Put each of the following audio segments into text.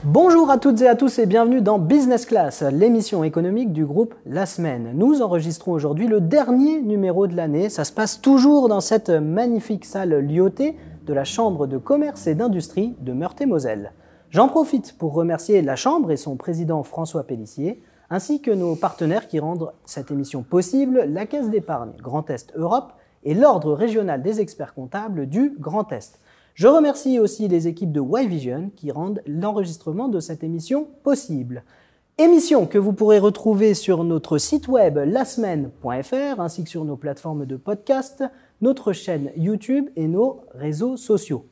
Bonjour à toutes et à tous et bienvenue dans Business Class, l'émission économique du groupe La Semaine. Nous enregistrons aujourd'hui le dernier numéro de l'année. Ça se passe toujours dans cette magnifique salle Lyoté de la Chambre de commerce et d'industrie de Meurthe-et-Moselle. J'en profite pour remercier la Chambre et son président François Pellissier, ainsi que nos partenaires qui rendent cette émission possible, la Caisse d'épargne Grand Est Europe et l'Ordre régional des experts comptables du Grand Est. Je remercie aussi les équipes de Y-Vision qui rendent l'enregistrement de cette émission possible. Émission que vous pourrez retrouver sur notre site web lasemaine.fr ainsi que sur nos plateformes de podcast, notre chaîne YouTube et nos réseaux sociaux.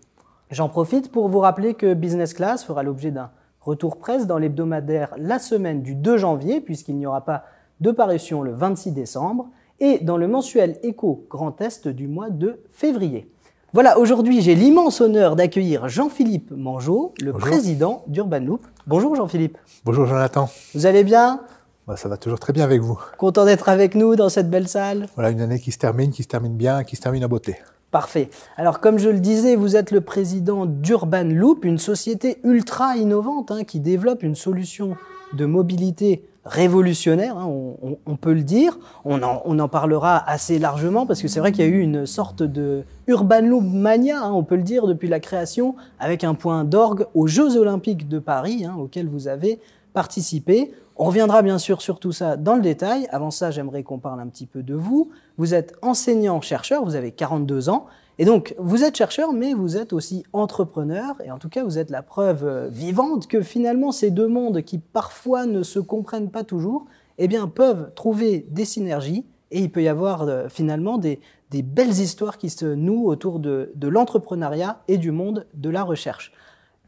J'en profite pour vous rappeler que Business Class fera l'objet d'un retour presse dans l'hebdomadaire La Semaine du 2 janvier puisqu'il n'y aura pas de parution le 26 décembre et dans le mensuel Éco Grand Est du mois de février. Voilà, aujourd'hui, j'ai l'immense honneur d'accueillir Jean-Philippe Mangeot, le président d'Urban Loop. Bonjour Jean-Philippe. Bonjour Jonathan. Vous allez bien ? Ça va toujours très bien avec vous. Content d'être avec nous dans cette belle salle. Voilà, une année qui se termine bien, qui se termine à beauté. Parfait. Alors, comme je le disais, vous êtes le président d'Urban Loop, une société ultra innovante qui développe une solution de mobilité révolutionnaire, on peut le dire. On en parlera assez largement parce que c'est vrai qu'il y a eu une sorte de Urban Loop mania, on peut le dire, depuis la création, avec un point d'orgue aux Jeux Olympiques de Paris, auxquels vous avez participé. On reviendra bien sûr sur tout ça dans le détail. Avant ça, j'aimerais qu'on parle un petit peu de vous. Vous êtes enseignant-chercheur, vous avez 42 ans. Et donc, vous êtes chercheur, mais vous êtes aussi entrepreneur. Et en tout cas, vous êtes la preuve vivante que finalement, ces deux mondes qui parfois ne se comprennent pas toujours, peuvent trouver des synergies. Et il peut y avoir finalement des belles histoires qui se nouent autour de l'entrepreneuriat et du monde de la recherche.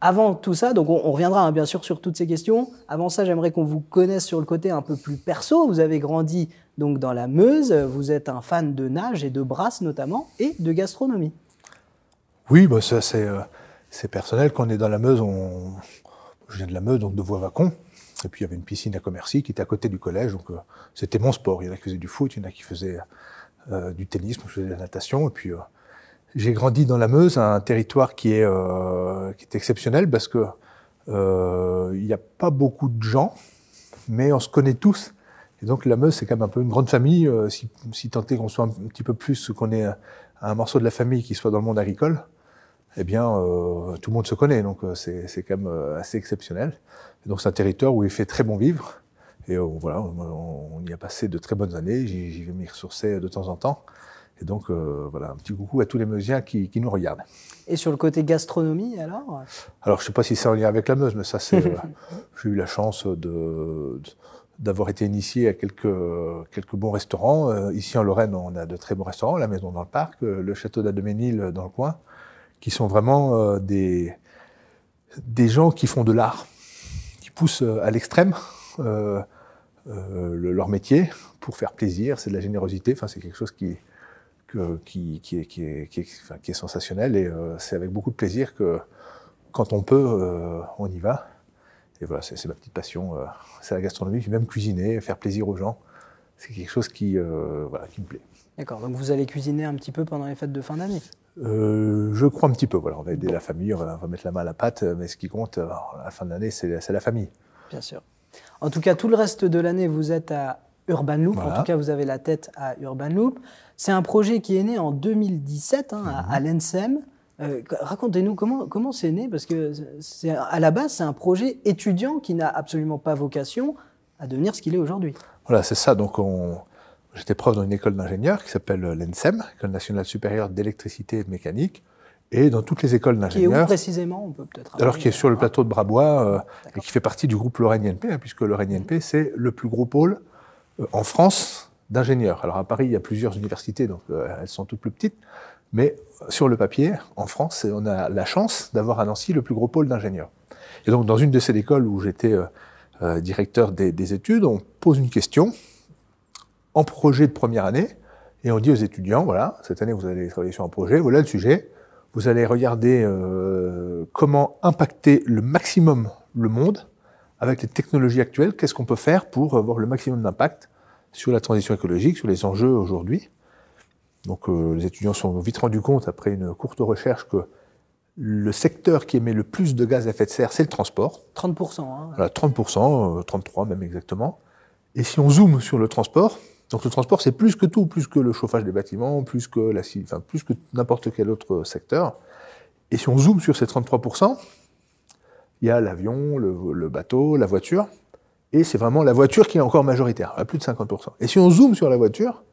Avant tout ça, donc on reviendra bien sûr sur toutes ces questions. Avant ça, j'aimerais qu'on vous connaisse sur le côté un peu plus perso. Vous avez grandi donc dans la Meuse, vous êtes un fan de nage et de brasse notamment, et de gastronomie. Oui, ça c'est personnel. Quand on est dans la Meuse, je viens de la Meuse, donc de Voie-Vacon. Et puis il y avait une piscine à Commercy qui était à côté du collège, donc c'était mon sport. Il y en a qui faisaient du foot, il y en a qui faisaient du tennis, moi je faisais de la natation. Et puis j'ai grandi dans la Meuse, un territoire qui est exceptionnel parce que il n'y a pas beaucoup de gens, mais on se connaît tous. Et donc la Meuse, c'est quand même un peu une grande famille, si tant est qu'on soit un petit peu plus, qu'on ait un morceau de la famille qui soit dans le monde agricole, tout le monde se connaît, donc c'est quand même assez exceptionnel. Et donc c'est un territoire où il fait très bon vivre, et on y a passé de très bonnes années, j'y vais m'y ressourcer de temps en temps. Et donc, un petit coucou à tous les Meusiens qui nous regardent. Et sur le côté gastronomie, alors ? Alors, je ne sais pas si c'est en lien avec la Meuse, mais ça, c'est. J'ai eu la chance d'avoir été initié à quelques bons restaurants. Ici, en Lorraine, on a de très bons restaurants, la Maison dans le Parc, le Château d'Ademesnil dans le coin, qui sont vraiment des gens qui font de l'art, qui poussent à l'extrême leur métier pour faire plaisir. C'est de la générosité, c'est quelque chose qui est sensationnel, et c'est avec beaucoup de plaisir que quand on peut, on y va. Et voilà, c'est ma petite passion, c'est la gastronomie, puis même cuisiner, faire plaisir aux gens, c'est quelque chose qui me plaît. D'accord, donc vous allez cuisiner un petit peu pendant les fêtes de fin d'année ? Je crois un petit peu, on va aider la famille, on va mettre la main à la pâte, mais ce qui compte à la fin de l'année, c'est la famille. Bien sûr. En tout cas, tout le reste de l'année, vous êtes à Urban Loop, en tout cas vous avez la tête à Urban Loop. C'est un projet qui est né en 2017 à l'ENSEM. Racontez-nous comment c'est né, parce que à la base c'est un projet étudiant qui n'a absolument pas vocation à devenir ce qu'il est aujourd'hui. Voilà, c'est ça. Donc j'étais prof dans une école d'ingénieurs qui s'appelle l'ENSEM, École nationale supérieure d'électricité et de mécanique. Et dans toutes les écoles d'ingénieurs. Qui est où précisément, on peut peut-être. Alors qui est sur le plateau de Brabois et qui fait partie du groupe Lorraine INP, puisque Lorraine INP c'est le plus gros pôle en France d'ingénieurs. Alors à Paris, il y a plusieurs universités, donc elles sont toutes plus petites, mais sur le papier, en France, on a la chance d'avoir à Nancy le plus gros pôle d'ingénieurs. Et donc dans une de ces écoles où j'étais directeur des études, on pose une question en projet de première année, Et on dit aux étudiants, voilà, cette année vous allez travailler sur un projet, voilà le sujet, vous allez regarder comment impacter le maximum le monde avec les technologies actuelles, qu'est-ce qu'on peut faire pour avoir le maximum d'impact sur la transition écologique, sur les enjeux aujourd'hui. Donc les étudiants se sont vite rendus compte, après une courte recherche, que le secteur qui émet le plus de gaz à effet de serre, c'est le transport. 30%. Hein. Voilà, 30%, 33% même exactement. Et si on zoome sur le transport, donc le transport c'est plus que tout, plus que le chauffage des bâtiments, plus que n'importe quel autre secteur. Et si on zoome sur ces 33%, il y a l'avion, le bateau, la voiture, et c'est vraiment la voiture qui est encore majoritaire, à plus de 50%. Et si on zoome sur la voiture,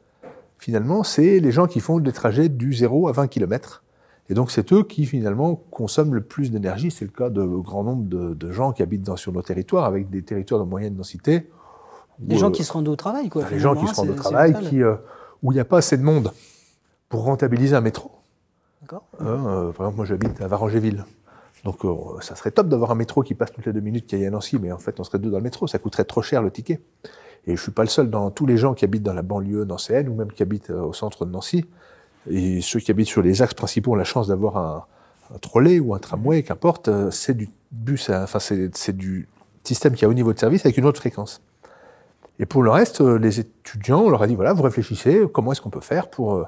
finalement, c'est les gens qui font des trajets du 0 à 20 km. Et donc, c'est eux qui, finalement, consomment le plus d'énergie. C'est le cas de grand nombre de gens qui habitent sur nos territoires, avec des territoires de moyenne densité. Des gens qui se rendent au travail, quoi. Les gens qui se rendent au travail, où il n'y a pas assez de monde pour rentabiliser un métro. D'accord. Par exemple, moi, j'habite à Varangéville. Donc, ça serait top d'avoir un métro qui passe toutes les 2 minutes qui aille à Nancy, mais en fait, on serait 2 dans le métro. Ça coûterait trop cher le ticket. Et je ne suis pas le seul dans tous les gens qui habitent dans la banlieue nancéenne, ou même qui habitent au centre de Nancy. Et ceux qui habitent sur les axes principaux ont la chance d'avoir un trolley ou un tramway, qu'importe, c'est du bus, c'est du système qui a haut niveau de service avec une haute fréquence. Et pour le reste, les étudiants, on leur a dit, voilà, vous réfléchissez, comment est-ce qu'on peut faire pour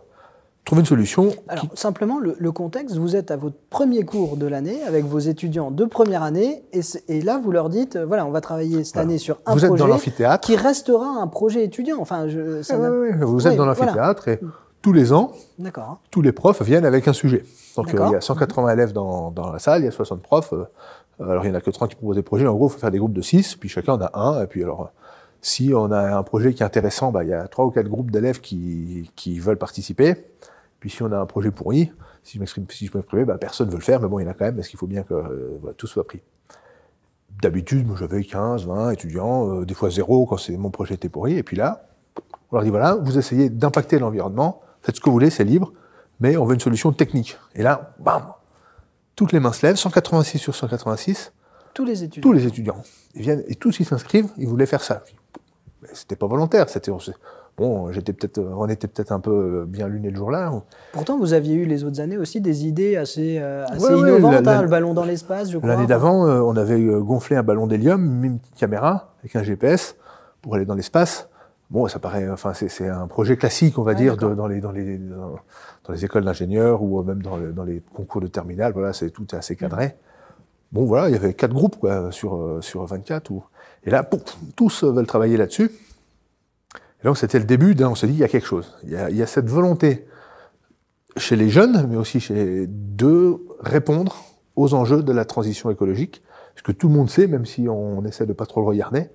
trouver une solution. Alors, simplement, le contexte, vous êtes à votre premier cours de l'année avec vos étudiants de première année, et là, vous leur dites, voilà, on va travailler cette année sur un projet êtes dans l'amphithéâtre qui restera un projet étudiant. Enfin, vous êtes dans l'amphithéâtre, et tous les ans, tous les profs viennent avec un sujet. Donc, il y a 180 élèves dans la salle, il y a 60 profs. Alors, il n'y en a que 30 qui proposent des projets. En gros, il faut faire des groupes de 6, puis chacun en a un. Et puis, alors, si on a un projet qui est intéressant, il y a 3 ou 4 groupes d'élèves qui veulent participer. Puis, si on a un projet pourri, si je peux m'exprimer, personne ne veut le faire, mais bon, il y en a quand même, parce qu'il faut bien que tout soit pris. D'habitude, moi, j'avais 15, 20 étudiants, des fois 0 quand mon projet était pourri. Et puis là, on leur dit, voilà, vous essayez d'impacter l'environnement, faites ce que vous voulez, c'est libre, mais on veut une solution technique. Et là, bam, toutes les mains se lèvent, 186 sur 186. Tous les étudiants. Tous les étudiants. Ils viennent, et tous ils s'inscrivent, ils voulaient faire ça. Mais c'était pas volontaire, bon, on était peut-être un peu bien luné le jour-là. Pourtant, vous aviez eu les autres années aussi des idées assez innovantes, le ballon dans l'espace, je crois. L'année d'avant, on avait gonflé un ballon d'hélium, mis une petite caméra avec un GPS pour aller dans l'espace. Bon, ça paraît, c'est un projet classique, on va dire, dans les écoles d'ingénieurs ou même dans les concours de terminale. Voilà, tout est assez cadré. Bon, voilà, il y avait 4 groupes sur 24. Et là, tous veulent travailler là-dessus. Et donc, c'était le début on se dit, il y a quelque chose. Il y a cette volonté chez les jeunes, mais aussi de répondre aux enjeux de la transition écologique. Parce que tout le monde sait, même si on essaie de pas trop le regarder,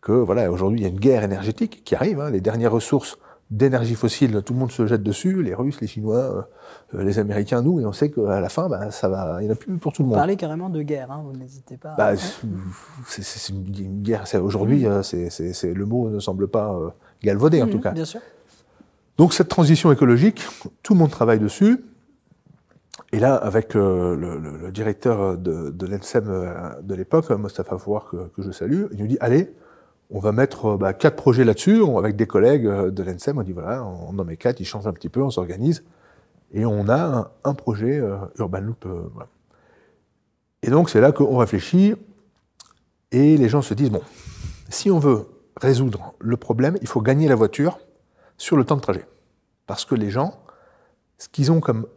que voilà, aujourd'hui, il y a une guerre énergétique qui arrive. Les dernières ressources d'énergie fossile, tout le monde se jette dessus, les Russes, les Chinois, les Américains, nous, et on sait qu'à la fin, il n'y en a plus pour tout le monde. Vous parlez carrément de guerre, vous n'hésitez pas. C'est une guerre. Aujourd'hui, le mot ne semble pas galvaudé, en tout cas. Bien sûr. Donc cette transition écologique, tout le monde travaille dessus. Et là, avec le directeur de l'ENSEM de l'époque, Mostafa Fouar, que je salue, il nous dit, allez, on va mettre 4 projets là-dessus, avec des collègues de l'ENSEM, on dit voilà, on en met 4, ils changent un petit peu, on s'organise, et on a un projet Urban Loop. Voilà. Et donc c'est là qu'on réfléchit, et les gens se disent, bon, si on veut résoudre le problème, il faut gagner la voiture sur le temps de trajet. Parce que les gens, ce qu'ils ont comme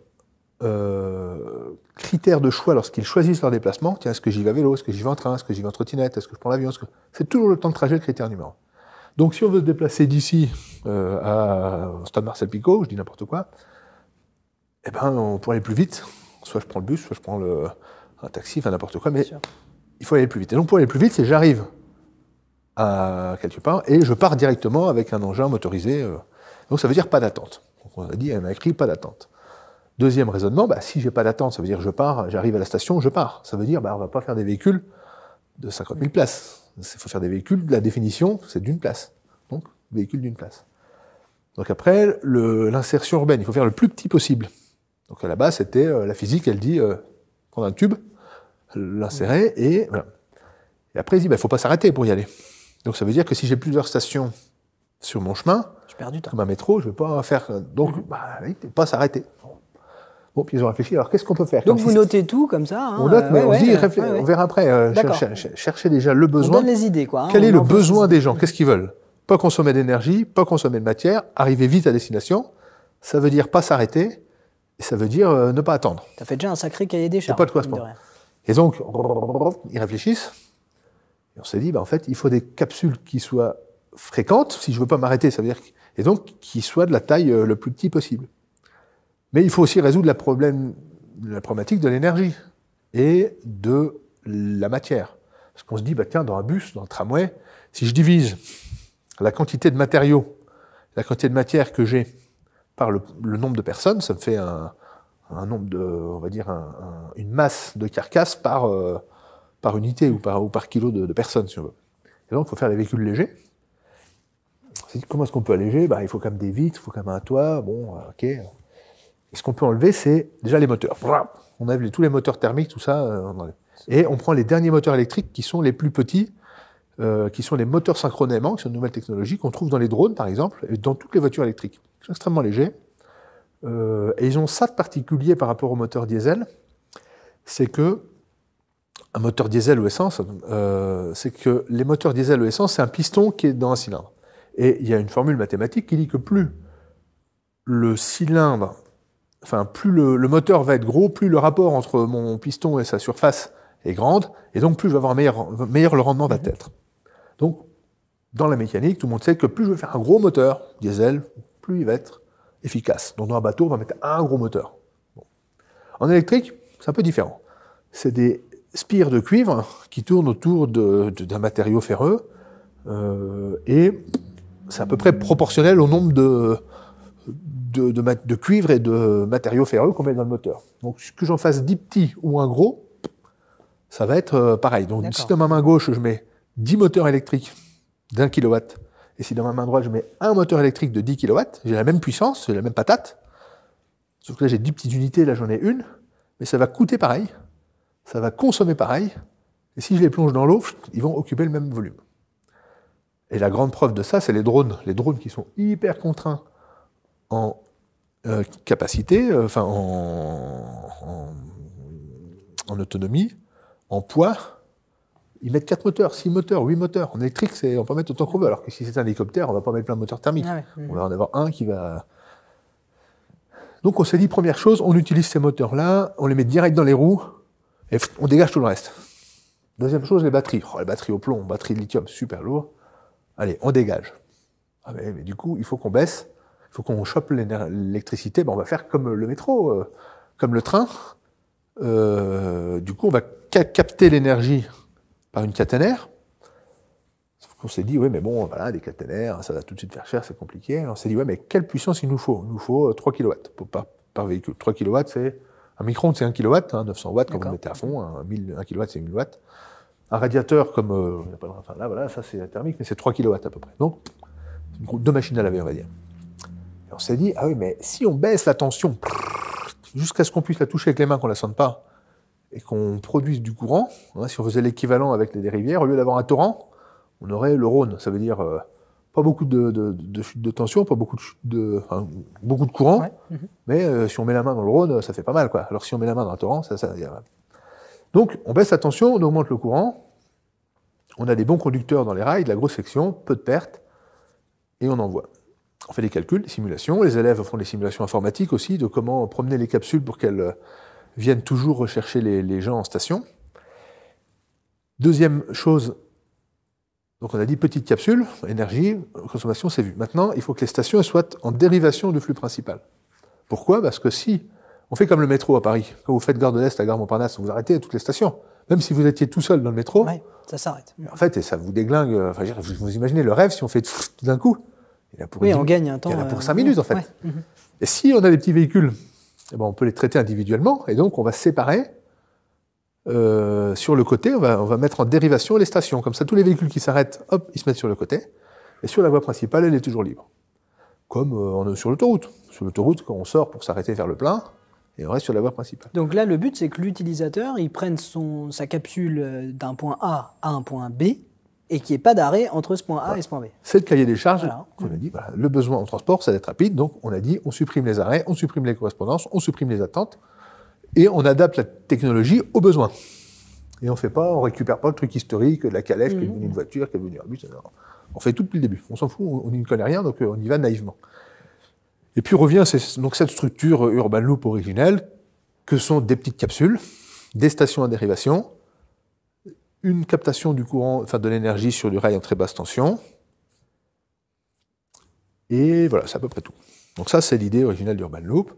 critères de choix lorsqu'ils choisissent leur déplacement, tiens, est-ce que j'y vais à vélo, est-ce que j'y vais en train, est-ce que j'y vais en trottinette, est-ce que je prends l'avion, c'est toujours le temps de trajet le critère numéro 1. Donc si on veut se déplacer d'ici à Stade Marcel Picot, je dis n'importe quoi, on pourrait aller plus vite, soit je prends le bus, soit je prends un taxi, enfin n'importe quoi, mais il faut aller plus vite. Et donc pour aller plus vite, c'est j'arrive à quelque part et je pars directement avec un engin motorisé. Donc ça veut dire pas d'attente. Donc on a dit, elle m'a écrit pas d'attente. Deuxième raisonnement, si j'ai pas d'attente, ça veut dire je pars, j'arrive à la station, je pars. Ça veut dire on va pas faire des véhicules de 50 000 places. Il faut faire des véhicules, la définition, c'est d'une place. Donc, véhicule d'une place. Donc après, l'insertion urbaine, il faut faire le plus petit possible. Donc à la base, c'était la physique, elle dit prendre un tube, l'insérer, et voilà. Et après, il dit, faut pas s'arrêter pour y aller. Donc ça veut dire que si j'ai plusieurs stations sur mon chemin, je perds du temps. Comme un métro, je ne vais pas faire... Donc, il ne peut pas s'arrêter. Bon, puis ils ont réfléchi, alors qu'est-ce qu'on peut faire? Donc vous notez tout comme ça, hein, on note, mais on se dit, on verra après. Chercher déjà le besoin. On donne les idées, quoi. Quel est le besoin des gens? Qu'est-ce qu'ils veulent? Pas consommer d'énergie, pas consommer de matière, arriver vite à destination. Ça veut dire pas s'arrêter, et ça veut dire ne pas attendre. Ça fait déjà un sacré cahier des charges. Pas de quoi se prendre. Et donc, ils réfléchissent, et on s'est dit, en fait, il faut des capsules qui soient fréquentes. Si je veux pas m'arrêter, ça veut dire... Et donc, qui soient de la taille le plus petit possible. Mais il faut aussi résoudre la problématique de l'énergie et de la matière. Parce qu'on se dit, tiens, dans un bus, dans le tramway, si je divise la quantité de matériaux, la quantité de matière que j'ai par le nombre de personnes, ça me fait un nombre de, on va dire, une masse de carcasse par unité ou par kilo de personnes, si on veut. Et donc, il faut faire des véhicules légers. Comment est-ce qu'on peut alléger? Il faut quand même des vitres, il faut quand même un toit, ok. Et ce qu'on peut enlever, c'est déjà les moteurs. On enlève tous les moteurs thermiques, tout ça, on enlève. Et on prend les derniers moteurs électriques qui sont les plus petits, qui sont les moteurs synchronément, qui sont une nouvelle technologie qu'on trouve dans les drones, par exemple, et dans toutes les voitures électriques. Ils sont extrêmement légers. Et ils ont ça de particulier par rapport aux moteurs diesel, c'est que un moteur diesel ou essence, c'est que les moteurs diesel ou essence, c'est un piston qui est dans un cylindre. Et il y a une formule mathématique qui dit que plus le cylindre, plus le moteur va être gros, plus le rapport entre mon piston et sa surface est grande, et donc plus je vais avoir un meilleur le rendement va être. Donc, dans la mécanique, tout le monde sait que plus je vais faire un gros moteur diesel, plus il va être efficace. Donc dans un bateau, on va mettre un gros moteur. Bon. En électrique, c'est un peu différent. C'est des spires de cuivre qui tournent autour d'un matériau ferreux, et c'est à peu près proportionnel au nombre de cuivre et de matériaux ferreux qu'on met dans le moteur. Donc que j'en fasse 10 petits ou un gros, ça va être pareil. Donc si dans ma main gauche, je mets 10 moteurs électriques d'1 kW, et si dans ma main droite, je mets un moteur électrique de 10 kW, j'ai la même puissance, j'ai la même patate, sauf que là, j'ai 10 petites unités, là, j'en ai une, mais ça va coûter pareil, ça va consommer pareil, et si je les plonge dans l'eau, ils vont occuper le même volume. Et la grande preuve de ça, c'est les drones. Les drones qui sont hyper contraints en capacité, en autonomie, en poids, ils mettent 4 moteurs, 6 moteurs, 8 moteurs. En électrique, on peut mettre autant qu'on veut, alors que si c'est un hélicoptère, on ne va pas mettre plein de moteurs thermiques. On va en avoir un qui va... Donc on s'est dit, première chose, on utilise ces moteurs-là, on les met direct dans les roues, et on dégage tout le reste. Deuxième chose, les batteries. Les batteries au plomb, batteries de lithium, super lourd. Allez, on dégage. Mais du coup, il faut qu'on baisse, il faut qu'on chope l'électricité. On va faire comme le métro, comme le train. Du coup, on va capter l'énergie par une caténaire. On s'est dit, mais voilà, des caténaires, ça va tout de suite faire cher, c'est compliqué. Alors on s'est dit, mais quelle puissance il nous faut? Il nous faut 3 kW par véhicule. 3 kW, c'est... Un micro-ondes, c'est 1 kW, 900 watts quand vous le mettez à fond. 1 kW, c'est 1000 watts. Un radiateur comme... là, voilà, ça c'est thermique, mais c'est 3 kW à peu près. Donc, deux machines à laver, on va dire. Et on s'est dit, mais si on baisse la tension jusqu'à ce qu'on puisse la toucher avec les mains, qu'on ne la sente pas, et qu'on produise du courant, si on faisait l'équivalent avec des rivières, au lieu d'avoir un torrent, on aurait le Rhône. Ça veut dire pas beaucoup de chute de tension, pas beaucoup beaucoup de courant, mais si on met la main dans le Rhône, ça fait pas mal, quoi. Alors si on met la main dans un torrent, ça donc, on baisse la tension, on augmente le courant, on a des bons conducteurs dans les rails, de la grosse section, peu de pertes, et on envoie. On fait des calculs, des simulations, les élèves font des simulations informatiques aussi, de comment promener les capsules pour qu'elles viennent toujours rechercher les gens en station. Deuxième chose, donc on a dit petite capsule, énergie, consommation, c'est vu. Maintenant, il faut que les stations soient en dérivation du flux principal. Pourquoi? Parce que si on fait comme le métro à Paris. Quand vous faites Gare de l'Est à Gare Montparnasse, vous arrêtez à toutes les stations. Même si vous étiez tout seul dans le métro, ça s'arrête. En fait, et ça vous déglingue. Vous imaginez le rêve si on fait tout d'un coup. On gagne un temps. Il y en a pour 5 minutes, en fait. Et si on a des petits véhicules, on peut les traiter individuellement, et donc on va séparer. Sur le côté, on va mettre en dérivation les stations. Comme ça, tous les véhicules qui s'arrêtent, hop, ils se mettent sur le côté. Et sur la voie principale, elle est toujours libre. Comme sur l'autoroute. Sur l'autoroute, quand on sort pour s'arrêter vers le plein, et on reste sur la voie principale. Donc là, le but, c'est que l'utilisateur, il prenne sa capsule d'un point A à un point B, Et qu'il n'y ait pas d'arrêt entre ce point A et ce point B. C'est le cahier des charges. Voilà. On a dit, voilà, le besoin en transport, c'est d'être rapide. Donc, on a dit, on supprime les arrêts, on supprime les correspondances, on supprime les attentes, et on adapte la technologie aux besoins. Et on récupère pas le truc historique, la calèche qui est devenue une voiture, qui est devenue un bus. Non. On fait tout depuis le début. On s'en fout, on n'y connaît rien, donc on y va naïvement. Et puis revient donc cette structure urban loop originelle, que sont des petites capsules, des stations à dérivation, une captation du courant, enfin de l'énergie sur du rail en très basse tension. Et voilà, c'est à peu près tout. Donc ça, c'est l'idée originelle d'Urban Loop.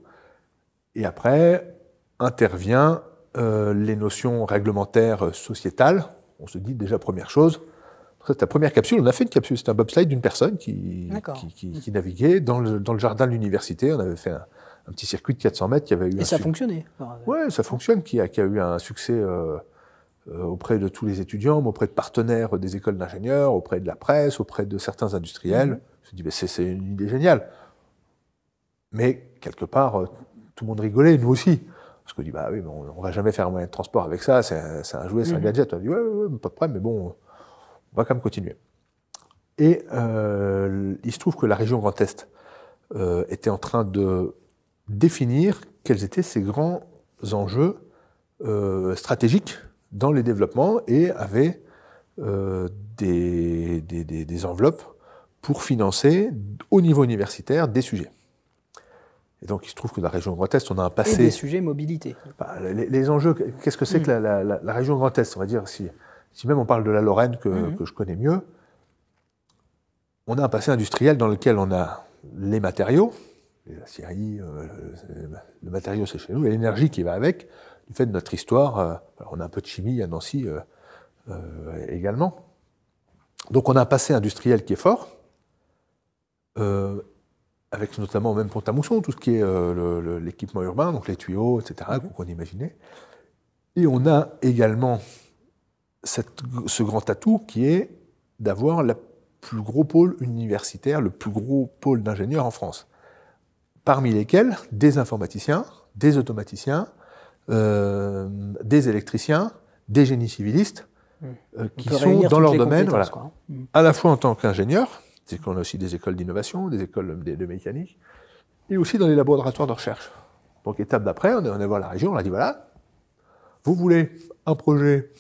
Et après, intervient les notions réglementaires sociétales. On se dit déjà, première chose, c'est la première capsule. On a fait une capsule, c'était un bobsleigh d'une personne qui naviguait dans le jardin de l'université. On avait fait un petit circuit de 400 mètres qui avait eu Et ça fonctionnait. Oui, ça fonctionne, qui a eu un succès auprès de tous les étudiants, auprès de partenaires des écoles d'ingénieurs, auprès de la presse, auprès de certains industriels. Je me suis dit, mais c'est une idée géniale. Mais quelque part, tout le monde rigolait, nous aussi. Parce qu'on dit, bah oui, mais on ne va jamais faire un moyen de transport avec ça, c'est un jouet, c'est un gadget. On a dit, ouais, pas de problème, mais bon, on va quand même continuer. Et il se trouve que la région Grand Est était en train de définir quels étaient ses grands enjeux stratégiques dans les développements et avait des enveloppes pour financer au niveau universitaire des sujets. Et donc il se trouve que la région Grand Est, on a un passé... Et des sujets mobilité. Les enjeux, qu'est-ce que c'est que la région Grand Est? On va dire, si même on parle de la Lorraine que je connais mieux, on a un passé industriel dans lequel on a les matériaux, les aciéries, le matériau c'est chez nous, et l'énergie qui va avec, du fait de notre histoire. On a un peu de chimie à Nancy également. Donc on a un passé industriel qui est fort, avec notamment même Pont-à-Mousson, tout ce qui est l'équipement urbain, donc les tuyaux, etc., qu'on imaginait. Et on a également ce grand atout qui est d'avoir le plus gros pôle universitaire, le plus gros pôle d'ingénieurs en France, parmi lesquels des informaticiens, des automaticiens, des électriciens, des génies civilistes, qui sont dans leur domaine, voilà, à la fois en tant qu'ingénieurs, c'est qu'on a aussi des écoles d'innovation, des écoles de mécanique, et aussi dans les laboratoires de recherche. Donc étape d'après, on est allé voir la région, on a dit voilà, vous voulez un projet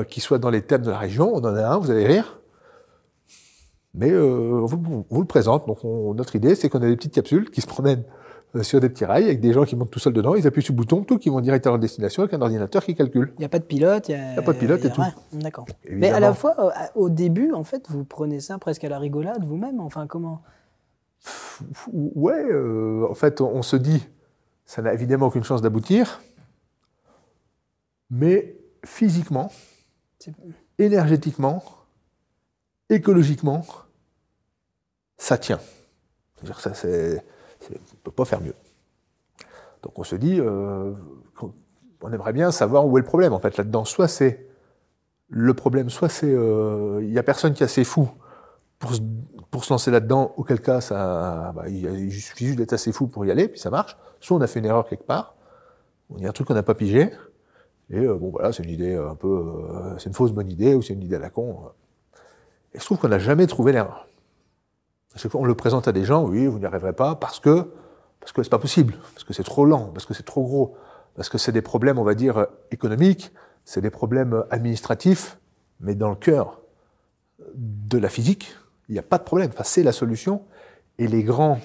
qui soit dans les thèmes de la région, on en a un, vous allez rire, mais on vous le présente. Donc notre idée, c'est qu'on a des petites capsules qui se promènent sur des petits rails, avec des gens qui montent tout seuls dedans, ils appuient sur le bouton, tout, qui vont direct à leur destination, avec un ordinateur qui calcule. Il n'y a pas de pilote. Il n'y a pas de pilote et tout. D'accord. Mais à la fois, au début, en fait, vous prenez ça presque à la rigolade vous-même, enfin comment? Ouais, en fait, on se dit, ça n'a évidemment aucune chance d'aboutir, mais physiquement, énergétiquement, écologiquement, ça tient. C'est-à-dire que ça, on ne peut pas faire mieux. Donc on se dit, on aimerait bien savoir où est le problème, en fait, là-dedans. Soit c'est le problème, soit c'est il n'y a personne qui est assez fou pour se lancer là-dedans, auquel cas il suffit juste d'être assez fou pour y aller, puis ça marche. Soit on a fait une erreur quelque part, il y a un truc qu'on n'a pas pigé, et bon voilà, c'est une idée un peu, c'est une fausse bonne idée, ou c'est une idée à la con. Et je trouve qu'on n'a jamais trouvé l'erreur. À chaque fois, on le présente à des gens, oui, vous n'y arriverez pas, parce que c'est pas possible, parce que c'est trop lent, parce que c'est trop gros, parce que c'est des problèmes, on va dire, économiques, c'est des problèmes administratifs, mais dans le cœur de la physique, il n'y a pas de problème. Enfin, c'est la solution. Et les grands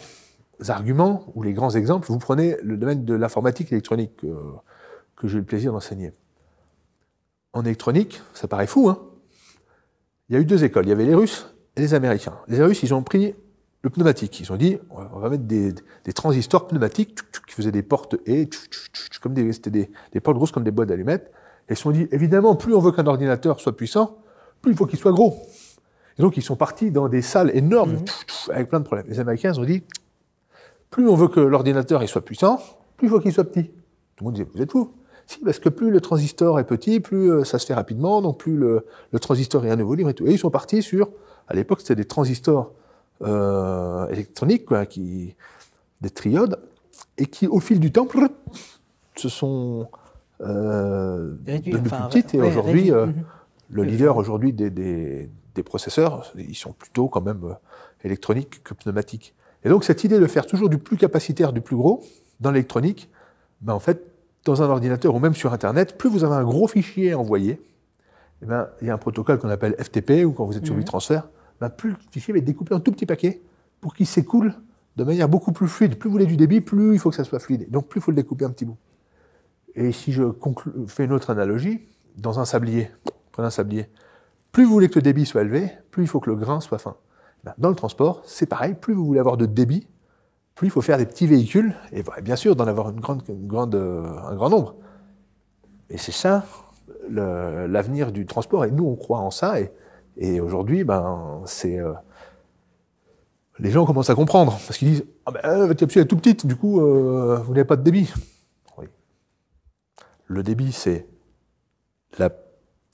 arguments, ou les grands exemples, vous prenez le domaine de l'informatique et l'électronique que j'ai eu le plaisir d'enseigner. En électronique, ça paraît fou, hein. Il y a eu deux écoles, il y avait les Russes et les Américains. Les Russes, ils ont pris le pneumatique. Ils ont dit, on va mettre des transistors pneumatiques qui faisaient des portes et comme c'était des portes grosses comme des boîtes d'allumettes. Et ils se sont dit, évidemment, plus on veut qu'un ordinateur soit puissant, plus il faut qu'il soit gros. Et donc, ils sont partis dans des salles énormes, avec plein de problèmes. Les Américains, ils ont dit, plus on veut que l'ordinateur il soit puissant, plus il faut qu'il soit petit. Tout le monde disait, vous êtes fous. Si, parce que plus le transistor est petit, plus ça se fait rapidement, donc plus le transistor est un nouveau libre et tout. Et ils sont partis sur, à l'époque, c'était des transistors électroniques, quoi, des triodes, et qui, au fil du temps, se sont devenus plus petites, et aujourd'hui, Le leader aujourd'hui des processeurs, ils sont plutôt quand même électroniques que pneumatiques. Et donc cette idée de faire toujours du plus capacitaire, du plus gros, dans l'électronique, ben en fait, dans un ordinateur ou même sur Internet, plus vous avez un gros fichier à envoyer, eh ben, il y a un protocole qu'on appelle FTP, ou quand vous êtes sur WeTransfer, ben, plus le fichier va être découpé en tout petits paquets pour qu'il s'écoule de manière beaucoup plus fluide. Plus vous voulez du débit, plus il faut que ça soit fluide. Donc plus il faut le découper un petit bout. Et si je fais une autre analogie, dans un sablier, prenez un sablier, plus vous voulez que le débit soit élevé, plus il faut que le grain soit fin. Ben, dans le transport, c'est pareil, plus vous voulez avoir de débit, plus il faut faire des petits véhicules, et bien sûr d'en avoir un grand nombre. Et c'est ça l'avenir du transport, et nous on croit en ça, et aujourd'hui, ben, les gens commencent à comprendre, parce qu'ils disent « Ah ben, votre capsule est toute petite, du coup, vous n'avez pas de débit. » Oui. Le débit, c'est la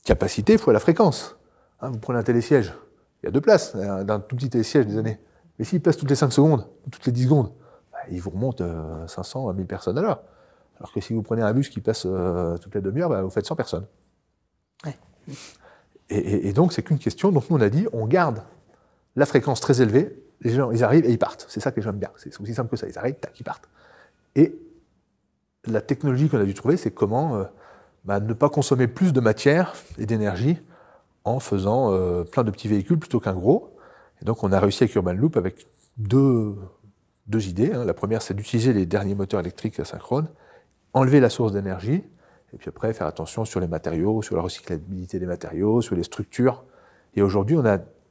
capacité fois la fréquence. Hein, vous prenez un télésiège, il y a 2 places d'un tout petit télésiège des années. Mais s'il passe toutes les 5 secondes, toutes les 10 secondes, il vous remonte 500 à 1000 personnes à l'heure. Alors que si vous prenez un bus qui passe toutes les demi-heures, vous faites 100 personnes. Ouais. Et donc, c'est qu'une question. Donc, nous, on a dit, on garde la fréquence très élevée. Les gens, ils arrivent et ils partent. C'est ça que les gens aiment bien. C'est aussi simple que ça. Ils arrivent, tac, ils partent. Et la technologie qu'on a dû trouver, c'est comment ne pas consommer plus de matière et d'énergie en faisant plein de petits véhicules plutôt qu'un gros. Et donc, on a réussi avec Urban Loop avec deux idées. Hein. La première, c'est d'utiliser les derniers moteurs électriques asynchrones, enlever la source d'énergie, et puis après, faire attention sur les matériaux, sur la recyclabilité des matériaux, sur les structures. Et aujourd'hui,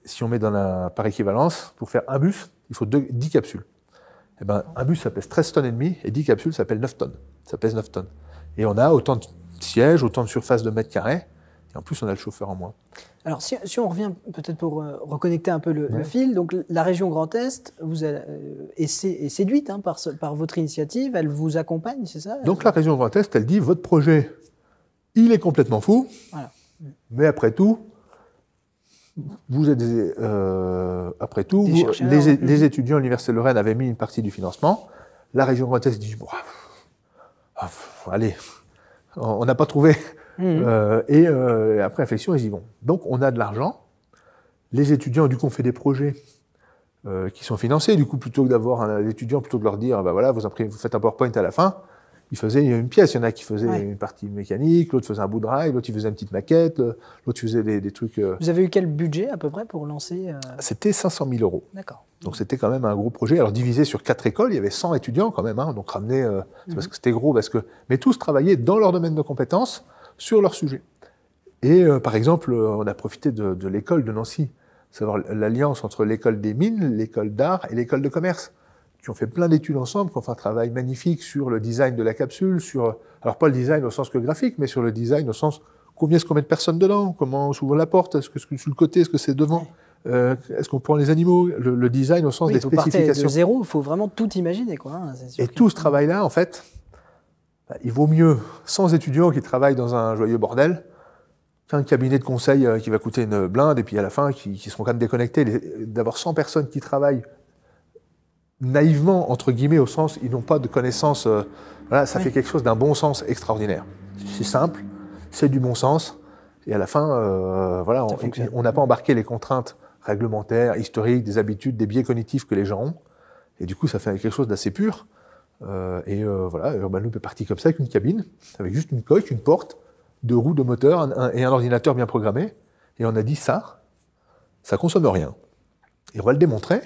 si on met par équivalence, pour faire un bus, il faut 10 capsules. Et ben, un bus, ça pèse 13 tonnes et demie, et 10 capsules, ça pèse 9 tonnes. Ça pèse 9 tonnes. Et on a autant de sièges, autant de surface de mètres carrés, et en plus, on a le chauffeur en moins. Alors, si on revient peut-être pour reconnecter un peu le fil, donc la région Grand Est est séduite par votre initiative, elle vous accompagne, c'est ça? Donc la région Grand Est, elle dit, votre projet, il est complètement fou, voilà. Mais après tout, vous êtes les étudiants à l'Université de Lorraine avaient mis une partie du financement, la région Grand Est dit, allez, on n'a pas trouvé... et après réflexion, ils y vont. Donc, on a de l'argent. Les étudiants, du coup, on fait des projets qui sont financés. Du coup, plutôt que d'avoir l'étudiant, plutôt que de leur dire, vous faites un PowerPoint à la fin, ils faisaient une pièce. Il y en a qui faisaient une partie mécanique, l'autre faisait un bout de rail, l'autre il faisait une petite maquette, l'autre faisait des trucs... Vous avez eu quel budget à peu près pour lancer C'était 500 000 €. D'accord. Donc, c'était quand même un gros projet. Alors, divisé sur 4 écoles, il y avait 100 étudiants quand même. Hein, donc, ramené, c'est parce que c'était gros. Mais tous travaillaient dans leur domaine de compétences, sur leur sujet. Et par exemple, on a profité de l'école de Nancy, savoir l'alliance entre l'école des mines, l'école d'art et l'école de commerce, qui ont fait plein d'études ensemble, qui ont fait un travail magnifique sur le design de la capsule, alors pas le design au sens que graphique, mais sur le design au sens combien est-ce qu'on met de personnes dedans, comment s'ouvre la porte, est-ce que c'est sur le côté, est-ce que c'est devant, est-ce qu'on prend les animaux, le design au sens des spécifications. Vous partez de zéro, il faut vraiment tout imaginer, quoi. Hein, et tout ce travail-là, en fait, il vaut mieux 100 étudiants qui travaillent dans un joyeux bordel qu'un cabinet de conseil qui va coûter une blinde et puis à la fin qui seront quand même déconnectés. D'avoir 100 personnes qui travaillent naïvement, entre guillemets, au sens ils n'ont pas de connaissances, ça fait quelque chose d'un bon sens extraordinaire. C'est simple, c'est du bon sens et à la fin, on n'a pas embarqué les contraintes réglementaires, historiques, des habitudes, des biais cognitifs que les gens ont et du coup ça fait quelque chose d'assez pur. Urban Loop est parti comme ça, avec une cabine, avec juste une coque, une porte, 2 roues, 2 moteurs et un ordinateur bien programmé. Et on a dit ça consomme rien. Et on va le démontrer.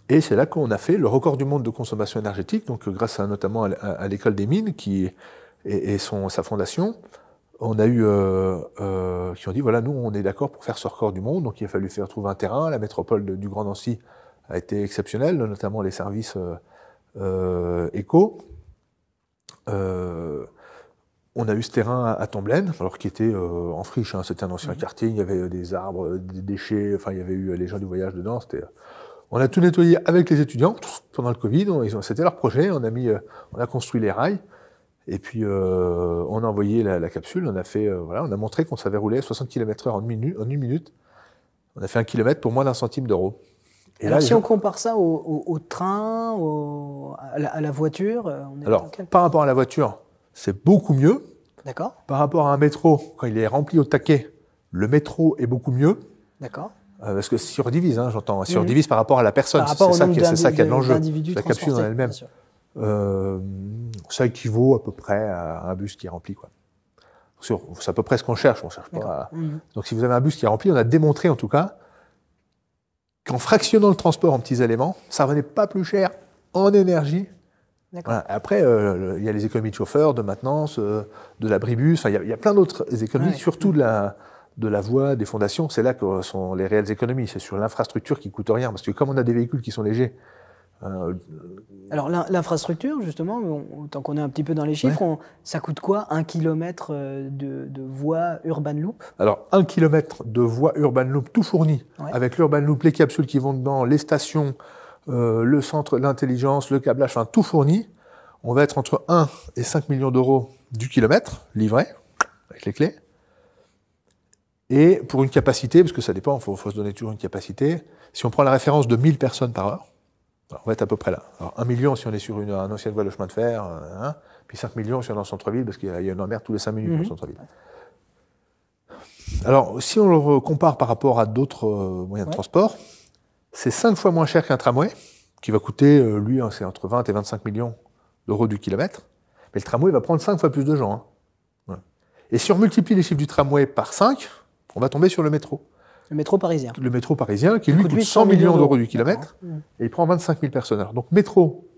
Et c'est là qu'on a fait le record du monde de consommation énergétique, donc grâce notamment à l'école des mines et sa fondation. On a eu qui ont dit, nous on est d'accord pour faire ce record du monde, donc il a fallu trouver un terrain. La métropole du Grand Nancy a été exceptionnelle, notamment les services éco. On a eu ce terrain à Tomblaine, alors qui était en friche, hein, c'était un ancien quartier, il y avait des arbres, des déchets, il y avait eu les gens du voyage dedans. On a tout nettoyé avec les étudiants pendant le Covid, c'était leur projet, on a construit les rails, et puis on a envoyé la capsule, on a montré qu'on savait rouler à 60 km/h en une minute. On a fait 1 kilomètre pour moins d'1 centime d'euro. Et alors, si on compare ça au train, à la voiture, par rapport à la voiture, c'est beaucoup mieux. D'accord. Par rapport à un métro, quand il est rempli au taquet, Le métro est beaucoup mieux. D'accord. Parce que si on redivise, j'entends, si on redivise par rapport à la personne, c'est ça qui est l'enjeu. La capsule en elle-même. Ça équivaut à peu près à un bus qui est rempli, quoi. C'est à peu près ce qu'on cherche. On cherche pas. Donc, si vous avez un bus qui est rempli, on a démontré en tout cas qu'en fractionnant le transport en petits éléments, ça revenait pas plus cher en énergie. Voilà. Après, il y a les économies de chauffeurs, de maintenance, de l'abribus. Enfin, il y a plein d'autres économies, surtout de la voie, des fondations. C'est là que sont les réelles économies. C'est sur l'infrastructure qui coûte rien, parce que comme on a des véhicules qui sont légers. Alors l'infrastructure, justement, tant qu'on est un petit peu dans les chiffres, ça coûte quoi 1 kilomètre de voie urban loop? Alors 1 kilomètre de voie urban loop tout fourni, avec l'urban loop, les capsules qui vont dedans, les stations, le centre, l'intelligence, le câblage, enfin tout fourni, on va être entre 1 et 5 millions d'euros du kilomètre, livré, avec les clés. Et pour une capacité, parce que ça dépend, il faut se donner toujours une capacité, si on prend la référence de 1000 personnes par heure, on va être à peu près là. Alors 1 million si on est sur une ancienne voie de chemin de fer, puis 5 millions si on est dans le centre-ville, parce qu'il y a une emmerde tous les 5 minutes dans le centre-ville. Alors, si on le compare par rapport à d'autres moyens de transport, c'est 5 fois moins cher qu'un tramway, qui va coûter, lui, c'est entre 20 et 25 millions d'euros du kilomètre. Mais le tramway va prendre 5 fois plus de gens. Et si on multiplie les chiffres du tramway par 5, on va tomber sur le métro. Le métro parisien. Le métro parisien, qui lui coûte 100 millions d'euros du kilomètre, et il prend 25 000 personnes à l'heure. Donc métro,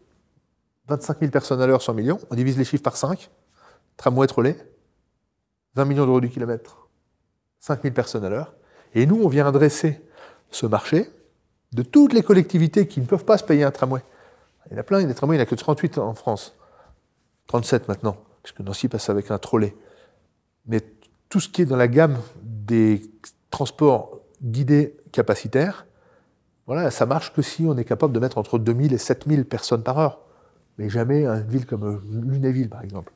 25 000 personnes à l'heure, 100 millions, on divise les chiffres par 5, tramway, trolley, 20 millions d'euros du kilomètre, 5 000 personnes à l'heure, et nous, on vient adresser ce marché de toutes les collectivités qui ne peuvent pas se payer un tramway. Il y en a plein, il y a des tramways, il n'y en a que 38 en France, 37 maintenant, puisque Nancy passe avec un trolley. Mais tout ce qui est dans la gamme des transports guidés capacitaires, voilà, ça marche que si on est capable de mettre entre 2000 et 7000 personnes par heure. Mais jamais une ville comme Lunéville, par exemple.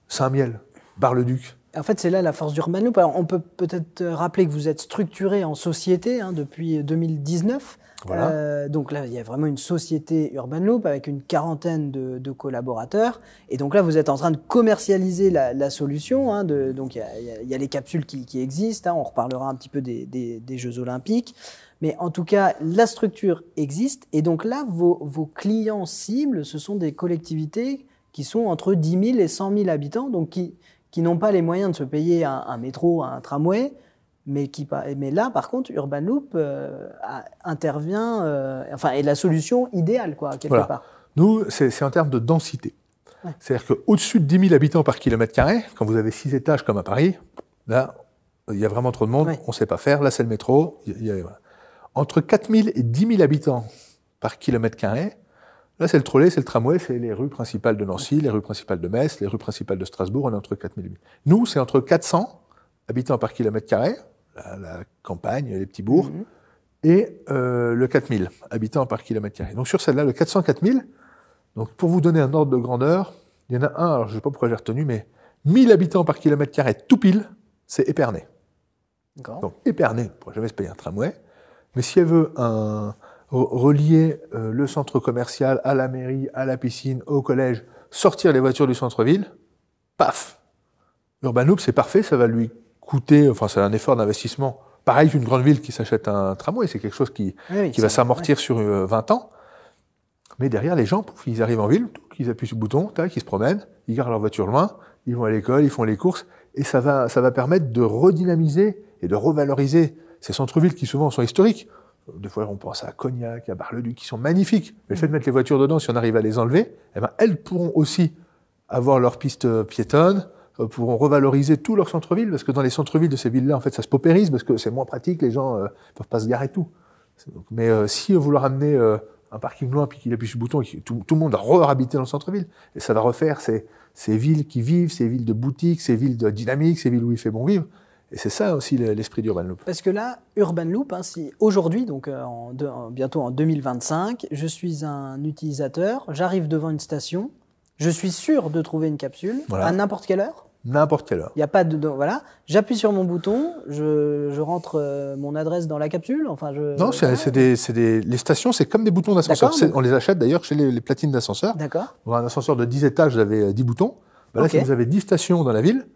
Saint-Miel, Bar-le-Duc. En fait, c'est là la force d'Urban Loop. Alors, on peut peut-être rappeler que vous êtes structuré en société depuis 2019. Voilà. Donc là, il y a vraiment une société Urban Loop avec une quarantaine de collaborateurs. Et donc là, vous êtes en train de commercialiser la solution. Donc il y a les capsules qui existent. On reparlera un petit peu des Jeux Olympiques. Mais en tout cas, la structure existe. Et donc là, vos clients cibles, ce sont des collectivités qui sont entre 10 000 et 100 000 habitants, donc qui n'ont pas les moyens de se payer un métro, un tramway. Mais là, par contre, Urban Loop intervient, est la solution idéale, quelque part. Nous, c'est en termes de densité. C'est-à-dire qu'au-dessus de 10 000 habitants par kilomètre carré, quand vous avez 6 étages comme à Paris, là, il y a vraiment trop de monde, on ne sait pas faire. Là, c'est le métro. Entre 4 000 et 10 000 habitants par kilomètre carré, là, c'est le trolley, c'est le tramway, c'est les rues principales de Nancy, les rues principales de Metz, les rues principales de Strasbourg. On est entre 4 000 et 1000. Nous, c'est entre 400 habitants par kilomètre carré, la campagne, les petits bourgs, et le 4000 habitants par kilomètre carré. Donc sur celle-là, le 400-4000, donc pour vous donner un ordre de grandeur, il y en a un, alors je ne sais pas pourquoi j'ai retenu, mais 1000 habitants par kilomètre carré tout pile, c'est Épernay. Donc Épernay ne pourra jamais se payer un tramway, mais si elle veut relier le centre commercial à la mairie, à la piscine, au collège, sortir les voitures du centre-ville, paf, Urban Loop, c'est parfait, ça va lui coûter, c'est un effort d'investissement. Pareil qu'une grande ville qui s'achète un tramway, c'est quelque chose qui va s'amortir sur 20 ans. Mais derrière, les gens, ils arrivent en ville, ils appuient sur le bouton, ils se promènent, ils garent leur voiture loin, ils vont à l'école, ils font les courses, et ça va permettre de redynamiser et de revaloriser ces centres-villes qui souvent sont historiques. Des fois, on pense à Cognac, à Bar-le-Duc, qui sont magnifiques. Mais le fait de mettre les voitures dedans, si on arrive à les enlever, elles pourront aussi avoir leur piste piétonne, pourront revaloriser tout leur centre-ville, parce que dans les centres-villes de ces villes-là, en fait, ça se paupérise, parce que c'est moins pratique, les gens ne peuvent pas se garer tout. Mais si vous leur amenez un parking loin, puis qu'il appuie sur le bouton, et tout le monde a re-habité dans le centre-ville, et ça va refaire ces villes qui vivent, ces villes de boutiques, ces villes de dynamiques, ces villes où il fait bon vivre. Et c'est ça aussi l'esprit d'Urban Loop. Parce que là, Urban Loop, si aujourd'hui, donc bientôt en 2025, je suis un utilisateur, j'arrive devant une station, je suis sûr de trouver une capsule à n'importe quelle heure. N'importe quelle heure. Il n'y a pas de voilà. J'appuie sur mon bouton, je rentre mon adresse dans la capsule. Non, les stations, c'est comme des boutons d'ascenseur. On les achète d'ailleurs chez les platines d'ascenseur. D'accord. Dans un ascenseur de 10 étages, vous avez 10 boutons. Là, si vous avez 10 stations dans la ville,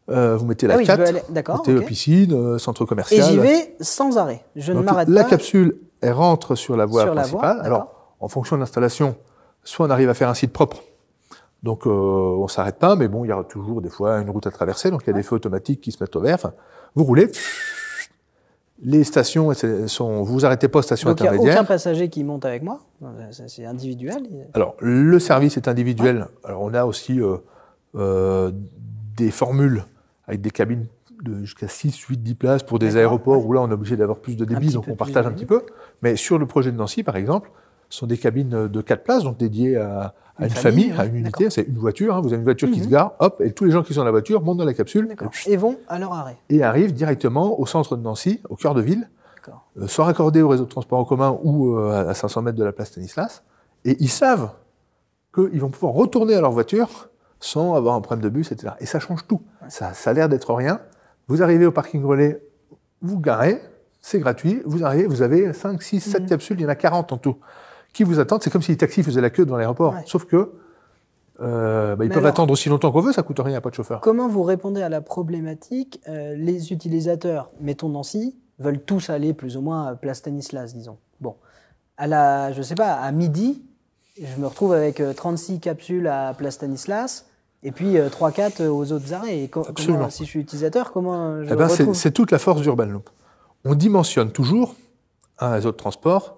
vous mettez la Ah oui, je 4, veux aller. D'accord. mettez Ok. piscine, centre commercial. Et j'y vais sans arrêt. Je ne Donc, m'arrête la pas. capsule, elle rentre sur la voie Sur la principale. voie, Alors, en fonction de l'installation, soit on arrive à faire un site propre, donc on s'arrête pas, mais bon, il y aura toujours des fois une route à traverser, donc il y a des feux automatiques qui se mettent au vert. Enfin, vous roulez, les stations, vous arrêtez pas aux stations Donc il n'y a intermédiaires. aucun passager qui monte avec moi. C'est individuel. Alors, le service est individuel. Alors, on a aussi des formules avec des cabines de jusqu'à 6, 8, 10 places pour des D'accord, aéroports ouais. où là, on est obligé d'avoir plus de débit, petit donc peu on plus partage de un petit débit. peu. Mais sur le projet de Nancy, par exemple, ce sont des cabines de 4 places, donc dédiées à Une une famille, famille, à ouais, une d'accord. unité. C'est une voiture, hein, vous avez une voiture qui Mhm. se gare, hop, et tous les gens qui sont dans la voiture montent dans la capsule D'accord. Et vont à leur arrêt. et arrivent directement au centre de Nancy, au cœur de ville, D'accord. sont raccordés au réseau de transport en commun ou à 500 mètres de la place Stanislas, et ils savent qu'ils vont pouvoir retourner à leur voiture sans avoir un problème de bus, etc. Et ça change tout. Ça a l'air d'être rien. Vous arrivez au parking relais, vous garez, c'est gratuit, vous arrivez, vous avez 5, 6, 7 capsules, il y en a 40 en tout, qui vous attendent. C'est comme si les taxis faisaient la queue devant l'aéroport. Ouais. Sauf que ils peuvent alors, attendre aussi longtemps qu'on veut, ça coûte rien, il n'y a pas de chauffeur. Comment vous répondez à la problématique les utilisateurs, mettons Nancy, veulent tous aller plus ou moins à Place Stanislas, disons. Bon, je sais pas, à midi, je me retrouve avec 36 capsules à Place Stanislas et puis 3-4 aux autres arrêts. Et Absolument. si je suis utilisateur, comment je Eh ben, retrouve c'est toute la force d'Urban Loop. On dimensionne toujours un réseau de transport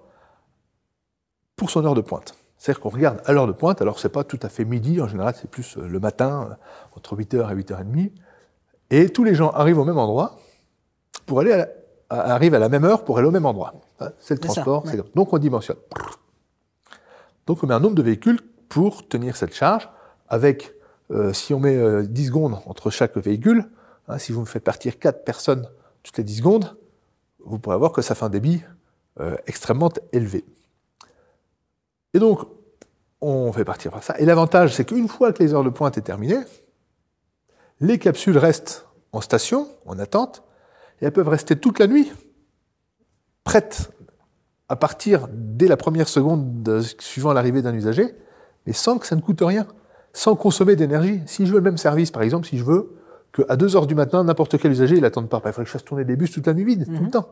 pour son heure de pointe. C'est-à-dire qu'on regarde à l'heure de pointe, alors c'est pas tout à fait midi, en général c'est plus le matin, entre 8h et 8h30, et tous les gens arrivent au même endroit, pour aller arrivent à la même heure pour aller au même endroit. C'est le C'est ça, transport, ouais. donc on dimensionne. Donc on met un nombre de véhicules pour tenir cette charge, avec, si on met 10 secondes entre chaque véhicule, si vous me faites partir 4 personnes toutes les 10 secondes, vous pourrez voir que ça fait un débit extrêmement élevé. Et donc, on fait partir par ça. Et l'avantage, c'est qu'une fois que les heures de pointe sont terminées, les capsules restent en station, en attente, et elles peuvent rester toute la nuit, prêtes à partir dès la première seconde suivant l'arrivée d'un usager, mais sans que ça ne coûte rien, sans consommer d'énergie. Si je veux le même service, par exemple, si je veux qu'à 2 heures du matin, n'importe quel usager, il n'attende pas. Il faudrait que je fasse tourner des bus toute la nuit vide, tout le temps.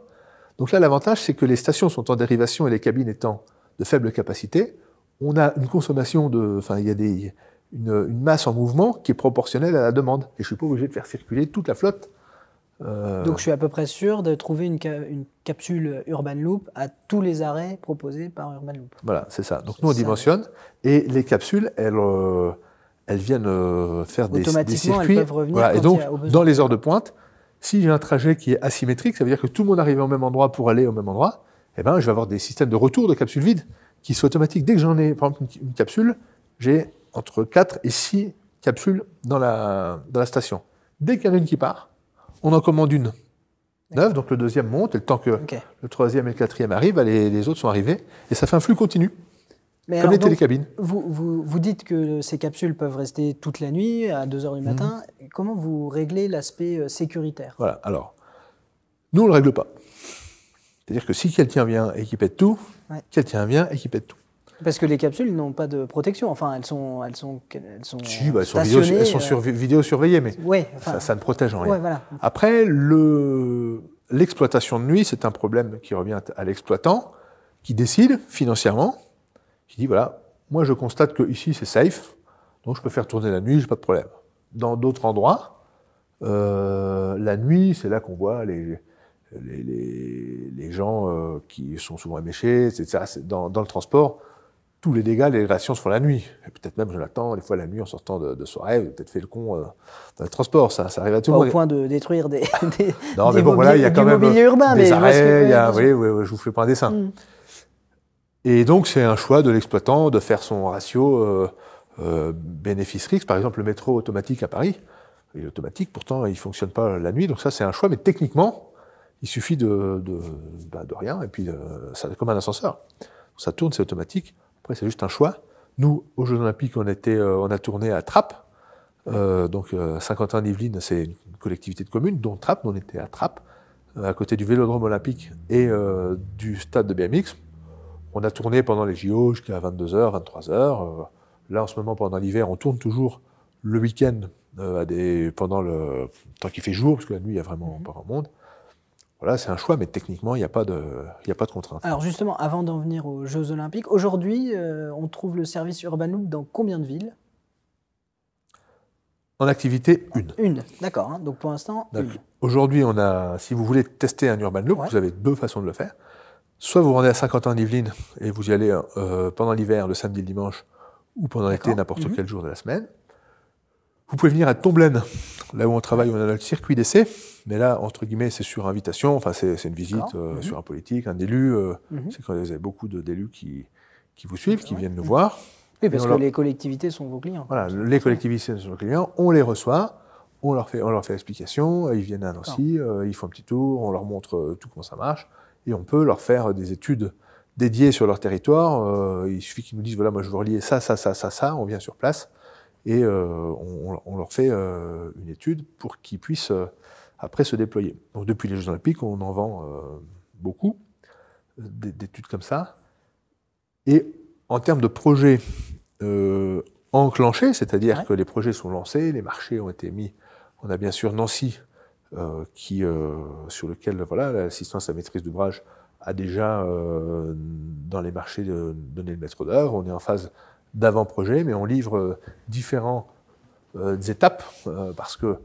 Donc là, l'avantage, c'est que les stations sont en dérivation et les cabines étant de faible capacité, on a une consommation il y a une masse en mouvement qui est proportionnelle à la demande. Et je ne suis pas obligé de faire circuler toute la flotte. Donc je suis à peu près sûr de trouver une capsule Urban Loop à tous les arrêts proposés par Urban Loop. Voilà, c'est ça. Donc nous, on dimensionne, et les capsules, elles viennent faire des circuits. Elles peuvent revenir Voilà, quand et donc, il y a au besoin. dans les heures de pointe, si j'ai un trajet qui est asymétrique, ça veut dire que tout le monde arrive au même endroit pour aller au même endroit, eh ben, je vais avoir des systèmes de retour de capsules vides qui sont automatiques. Dès que j'en ai, par exemple, une capsule, j'ai entre 4 et 6 capsules dans la station. Dès qu'il y en a une qui part, on en commande une neuve, donc le deuxième monte, et le temps que le troisième et le quatrième arrivent, les autres sont arrivés, et ça fait un flux continu, Mais comme alors, les télécabines. Vous dites que ces capsules peuvent rester toute la nuit, à 2 heures du matin. Comment vous réglez l'aspect sécuritaire? Voilà, alors, nous, on ne le règle pas. C'est-à-dire que si quelqu'un vient et qui pète tout, quelqu'un vient et qui pète tout. Parce que les capsules n'ont pas de protection. Enfin, elles sont Si, elles stationnées. sont sur vidéo surveillées, mais ça ne protège en rien. Ouais, voilà. Après, l'exploitation de nuit, c'est un problème qui revient à l'exploitant, qui décide financièrement, qui dit, voilà, moi je constate que ici c'est safe, donc je peux faire tourner la nuit, j'ai pas de problème. Dans d'autres endroits, la nuit, c'est là qu'on voit les gens qui sont souvent éméchés, etc. Dans le transport, tous les dégâts, les radiations se font la nuit. Et peut-être même, je l'attends, des fois la nuit, en sortant de soirée, vous avez peut-être fait le con dans le transport, ça arrive à tout le monde. Au point de détruire non, mais bon, voilà, il y a quand même mobilier urbain, des mais arrêts, oui, je vous fais pas un dessin. Et donc, c'est un choix de l'exploitant de faire son ratio bénéfice-risque. Par exemple, le métro automatique à Paris, il est automatique, pourtant, il ne fonctionne pas la nuit, donc ça, c'est un choix, mais techniquement, il suffit de rien, et puis c'est comme un ascenseur. Ça tourne, c'est automatique. Après, c'est juste un choix. Nous, aux Jeux Olympiques, on a tourné à Trappes. Donc, Saint-Quentin-en-Yvelines, c'est une collectivité de communes, dont Trappes. On était à Trappes, à côté du Vélodrome olympique et du stade de BMX. On a tourné pendant les JO jusqu'à 22h, 23h. Là, en ce moment, pendant l'hiver, on tourne toujours le week-end pendant le temps qu'il fait jour, parce que la nuit, il n'y a vraiment pas grand monde. Voilà, c'est un choix, mais techniquement, il n'y a pas de contrainte. Alors justement, avant d'en venir aux Jeux Olympiques, aujourd'hui, on trouve le service Urban Loop dans combien de villes? En activité, une. Une, d'accord. Hein, donc pour l'instant, une. Aujourd'hui, si vous voulez tester un Urban Loop, vous avez deux façons de le faire. Soit vous vous rendez à Saint-Quentin-en-Yvelines et vous y allez pendant l'hiver, le samedi, le dimanche, ou pendant l'été, n'importe quel jour de la semaine. Vous pouvez venir à Tomblaine, là où on travaille, on a le circuit d'essai, mais là, entre guillemets, c'est sur invitation, enfin c'est une visite sur un politique, un élu, c'est quand vous avez beaucoup d'élus qui vous suivent, qui viennent nous voir. Oui, parce que les collectivités sont vos clients. Voilà, les collectivités sont nos clients, on les reçoit, on leur fait l'explication, ils viennent à Nancy, ils font un petit tour, on leur montre tout comment ça marche, et on peut leur faire des études dédiées sur leur territoire. Il suffit qu'ils nous disent, voilà, moi je veux relier ça, on vient sur place, et on leur fait une étude pour qu'ils puissent après se déployer. Donc depuis les Jeux Olympiques, on en vend beaucoup d'études comme ça. Et en termes de projets enclenchés, c'est-à-dire que les projets sont lancés, les marchés ont été mis. On a bien sûr Nancy, sur lequel l'assistance à la maîtrise d'ouvrage a déjà dans les marchés donné le maître d'œuvre. On est en phase d'avant-projet, mais on livre différentes étapes parce que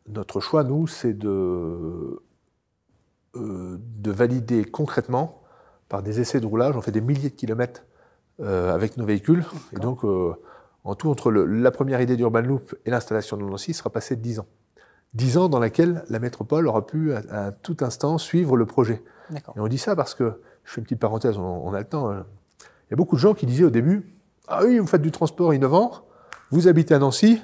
notre choix, nous, c'est de valider concrètement par des essais de roulage. On fait des milliers de kilomètres avec nos véhicules. Et donc, en tout, entre la première idée d'Urban Loop et l'installation de Nancy, il sera passé 10 ans. 10 ans dans laquelle la métropole aura pu, à tout instant, suivre le projet. Et on dit ça parce que, je fais une petite parenthèse, on a le temps. Il y a beaucoup de gens qui disaient au début, « Ah oui, vous faites du transport innovant, vous habitez à Nancy,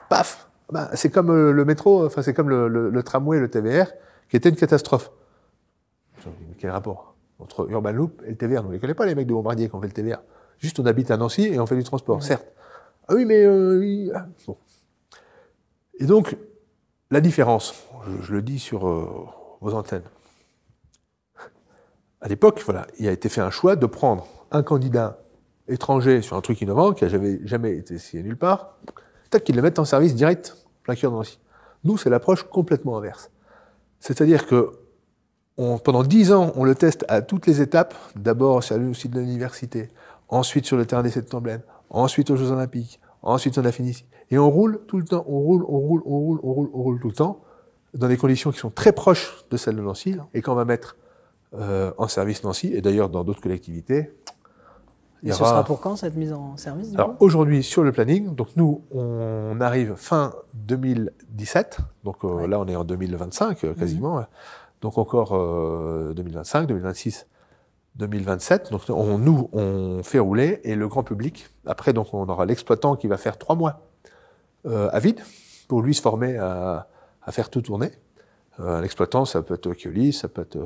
paf, c'est comme le métro, enfin c'est comme le tramway, le TVR, qui était une catastrophe. » Quel rapport entre Urban Loop et le TVR? Nous ne les connaissons pas, les mecs de Bombardier qui ont fait le TVR. Juste, on habite à Nancy et on fait du transport, certes. Ah oui, mais... bon. Et donc, la différence, je le dis sur vos antennes. À l'époque, il a été fait un choix de prendre un candidat étranger sur un truc innovant qui n'a jamais été essayé nulle part, peut-être qu'ils le mettent en service direct, plein cœur de Nancy. Nous, c'est l'approche complètement inverse. C'est-à-dire que pendant 10 ans, on le teste à toutes les étapes, d'abord sur le site de l'université, ensuite sur le terrain d'essai de Tomblaine, ensuite aux Jeux Olympiques, ensuite on a fini ici. Et on roule tout le temps, on roule tout le temps, dans des conditions qui sont très proches de celles de Nancy, et quand on va mettre en service Nancy, et d'ailleurs dans d'autres collectivités. Et ce sera pour quand cette mise en service? Alors aujourd'hui, sur le planning, donc nous, on arrive fin 2017, donc là on est en 2025 quasiment, donc encore 2025, 2026, 2027. Donc on fait rouler, et le grand public, après donc on aura l'exploitant qui va faire 3 mois à vide, pour lui se former à faire tout tourner. L'exploitant, ça peut être Keolis, ça peut être...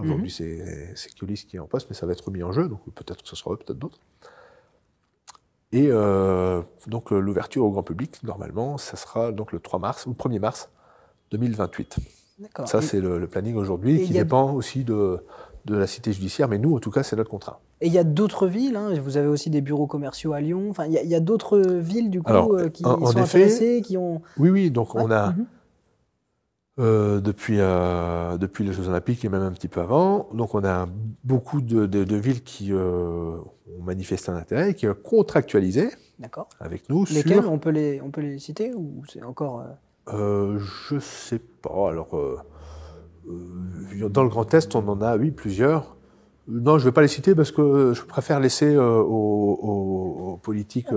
aujourd'hui c'est Keolis qui est en poste, mais ça va être mis en jeu, donc peut-être que ce sera eux, peut-être d'autres. Et donc l'ouverture au grand public, normalement, ça sera donc le 3 mars, ou le 1er mars 2028. Ça, c'est le planning aujourd'hui, qui dépend aussi de la cité judiciaire, mais nous, en tout cas, c'est notre contrat. Et il y a d'autres villes, hein, vous avez aussi des bureaux commerciaux à Lyon, enfin, il y a d'autres villes, du coup, qui sont intéressées, qui ont... Oui, donc on a... depuis les Jeux Olympiques et même un petit peu avant. Donc on a beaucoup de villes qui ont manifesté un intérêt et qui ont contractualisé avec nous. Lesquelles on peut les citer, ou c'est encore... Je sais pas. Alors, dans le Grand Est, on en a, plusieurs. Non, je ne vais pas les citer parce que je préfère laisser aux politiques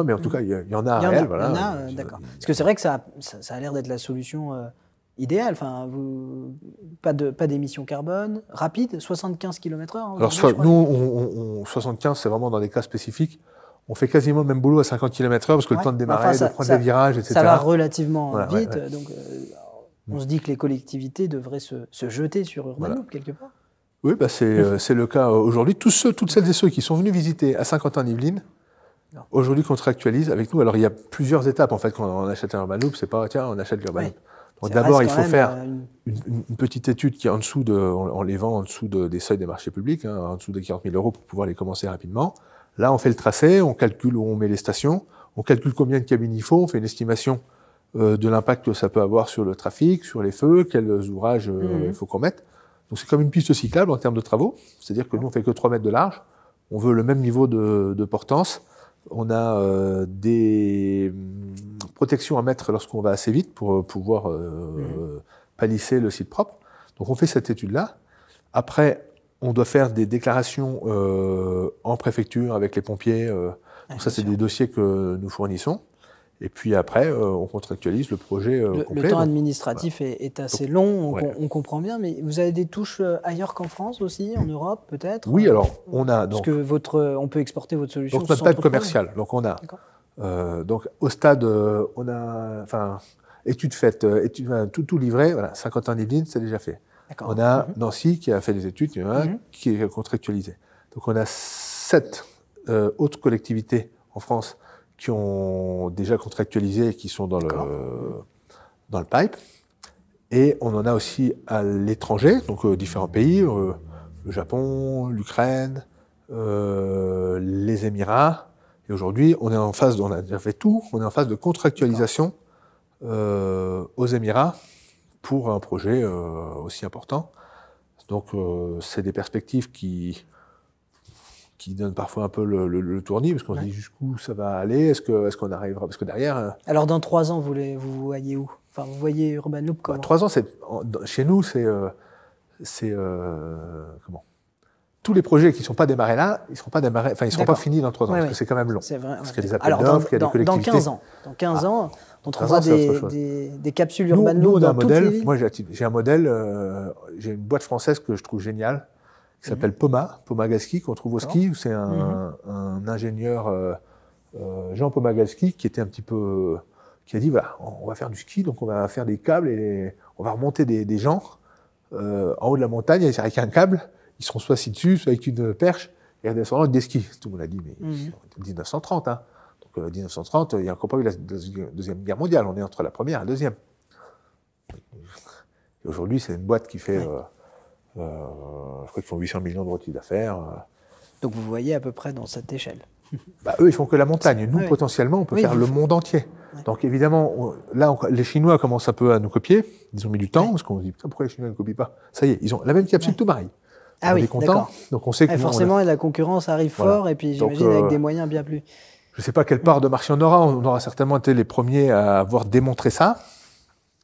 mais en tout cas, il y en a à réel. Voilà. D'accord. Parce que c'est vrai que ça a l'air d'être la solution idéale. Enfin, pas d'émissions carbone, rapide, 75 km/h. Hein, alors, nous, 75, c'est vraiment dans des cas spécifiques. On fait quasiment le même boulot à 50 km/h parce que le temps de démarrer, de prendre des virages, etc. Ça va relativement vite. Donc, on se dit que les collectivités devraient se jeter sur Urban Loop quelque part. Oui, c'est le cas aujourd'hui. Toutes celles et ceux qui sont venus visiter à Saint-Quentin-en-Yvelines, aujourd'hui contractualisent avec nous. Alors, il y a plusieurs étapes, en fait, quand on achète un Urban Loop. C'est pas, tiens, on achète l'Urban Loop. Donc, d'abord, il faut faire une petite étude qui est en dessous on les vend en dessous des seuils des marchés publics, en dessous de 40 000 € pour pouvoir les commencer rapidement. Là, on fait le tracé, on calcule où on met les stations, On calcule combien de cabines il faut, on fait une estimation de l'impact que ça peut avoir sur le trafic, sur les feux, quels ouvrages il faut qu'on mette. Donc c'est comme une piste cyclable en termes de travaux, c'est-à-dire que nous on fait que 3 mètres de large, on veut le même niveau de portance, on a des protections à mettre lorsqu'on va assez vite pour pouvoir palisser le site propre. Donc on fait cette étude-là. Après, on doit faire des déclarations en préfecture avec les pompiers. Donc ça, c'est des dossiers que nous fournissons. Et puis après, on contractualise le projet complet. Le temps administratif est assez long, on comprend bien, mais vous avez des touches ailleurs qu'en France aussi, en Europe peut-être? Oui, alors on a... Parce que on peut exporter votre solution donc notre type commercial. Donc on a... donc au stade, on a... études faites, tout livré, voilà, 50 ans d'Yvelines, c'est déjà fait. On a Nancy qui a fait des études, qui est contractualisé. Donc on a 7 autres collectivités en France qui ont déjà contractualisé et qui sont dans le pipe. Et on en a aussi à l'étranger, donc différents pays, le Japon, l'Ukraine, les Émirats. Et aujourd'hui, on a déjà fait tout, on est en phase de contractualisation aux Émirats pour un projet aussi important. Donc c'est des perspectives qui donnent parfois un peu le tournis, parce qu'on se dit jusqu'où ça va aller, est-ce qu'on arrivera, parce que derrière... Alors dans 3 ans, vous voyez où? Enfin, vous voyez Urban Loop comment? 3 ans, chez nous, c'est comment? Tous les projets qui ne sont pas démarrés là, ils ne seront pas démarrés, enfin, ils ne seront pas finis dans 3 ans, parce que c'est quand même long. C'est vrai. Parce qu'il y a des appels d'offres, il y a des collectivités. Dans 15 ans, on trouvera des capsules Urban Loop dans toutes les villes. Moi, j'ai un modèle, j'ai une boîte française que je trouve géniale, qui s'appelle Pomagalski, qu'on trouve au ski, où c'est un ingénieur, Jean Pomagalski, qui était un petit peu... qui a dit, voilà, on va faire du ski, donc on va faire des câbles et on va remonter des gens en haut de la montagne avec un câble. Ils seront soit assis dessus, soit avec une perche, et redescendant avec des skis. Tout le monde a dit, mais 1930, hein. Donc 1930, il n'y a encore pas eu la Deuxième Guerre mondiale, on est entre la première et la deuxième. Et aujourd'hui, c'est une boîte qui fait, je crois qu'ils font 800 millions d'euros de chiffre d'affaires. Donc vous voyez à peu près dans cette échelle. Eux, ils font que la montagne. Nous, potentiellement, on peut faire le monde entier. Donc évidemment, là, les Chinois commencent un peu à nous copier. Ils ont mis du temps, parce qu'on se dit, putain, pourquoi les Chinois ne copient pas? Ça y est, ils ont la même capsule, tout pareil. Ah oui, d'accord. Donc on sait que forcément, la concurrence arrive fort, et puis j'imagine avec des moyens bien plus. Je ne sais pas quelle part de marché on aura certainement été les premiers à avoir démontré ça.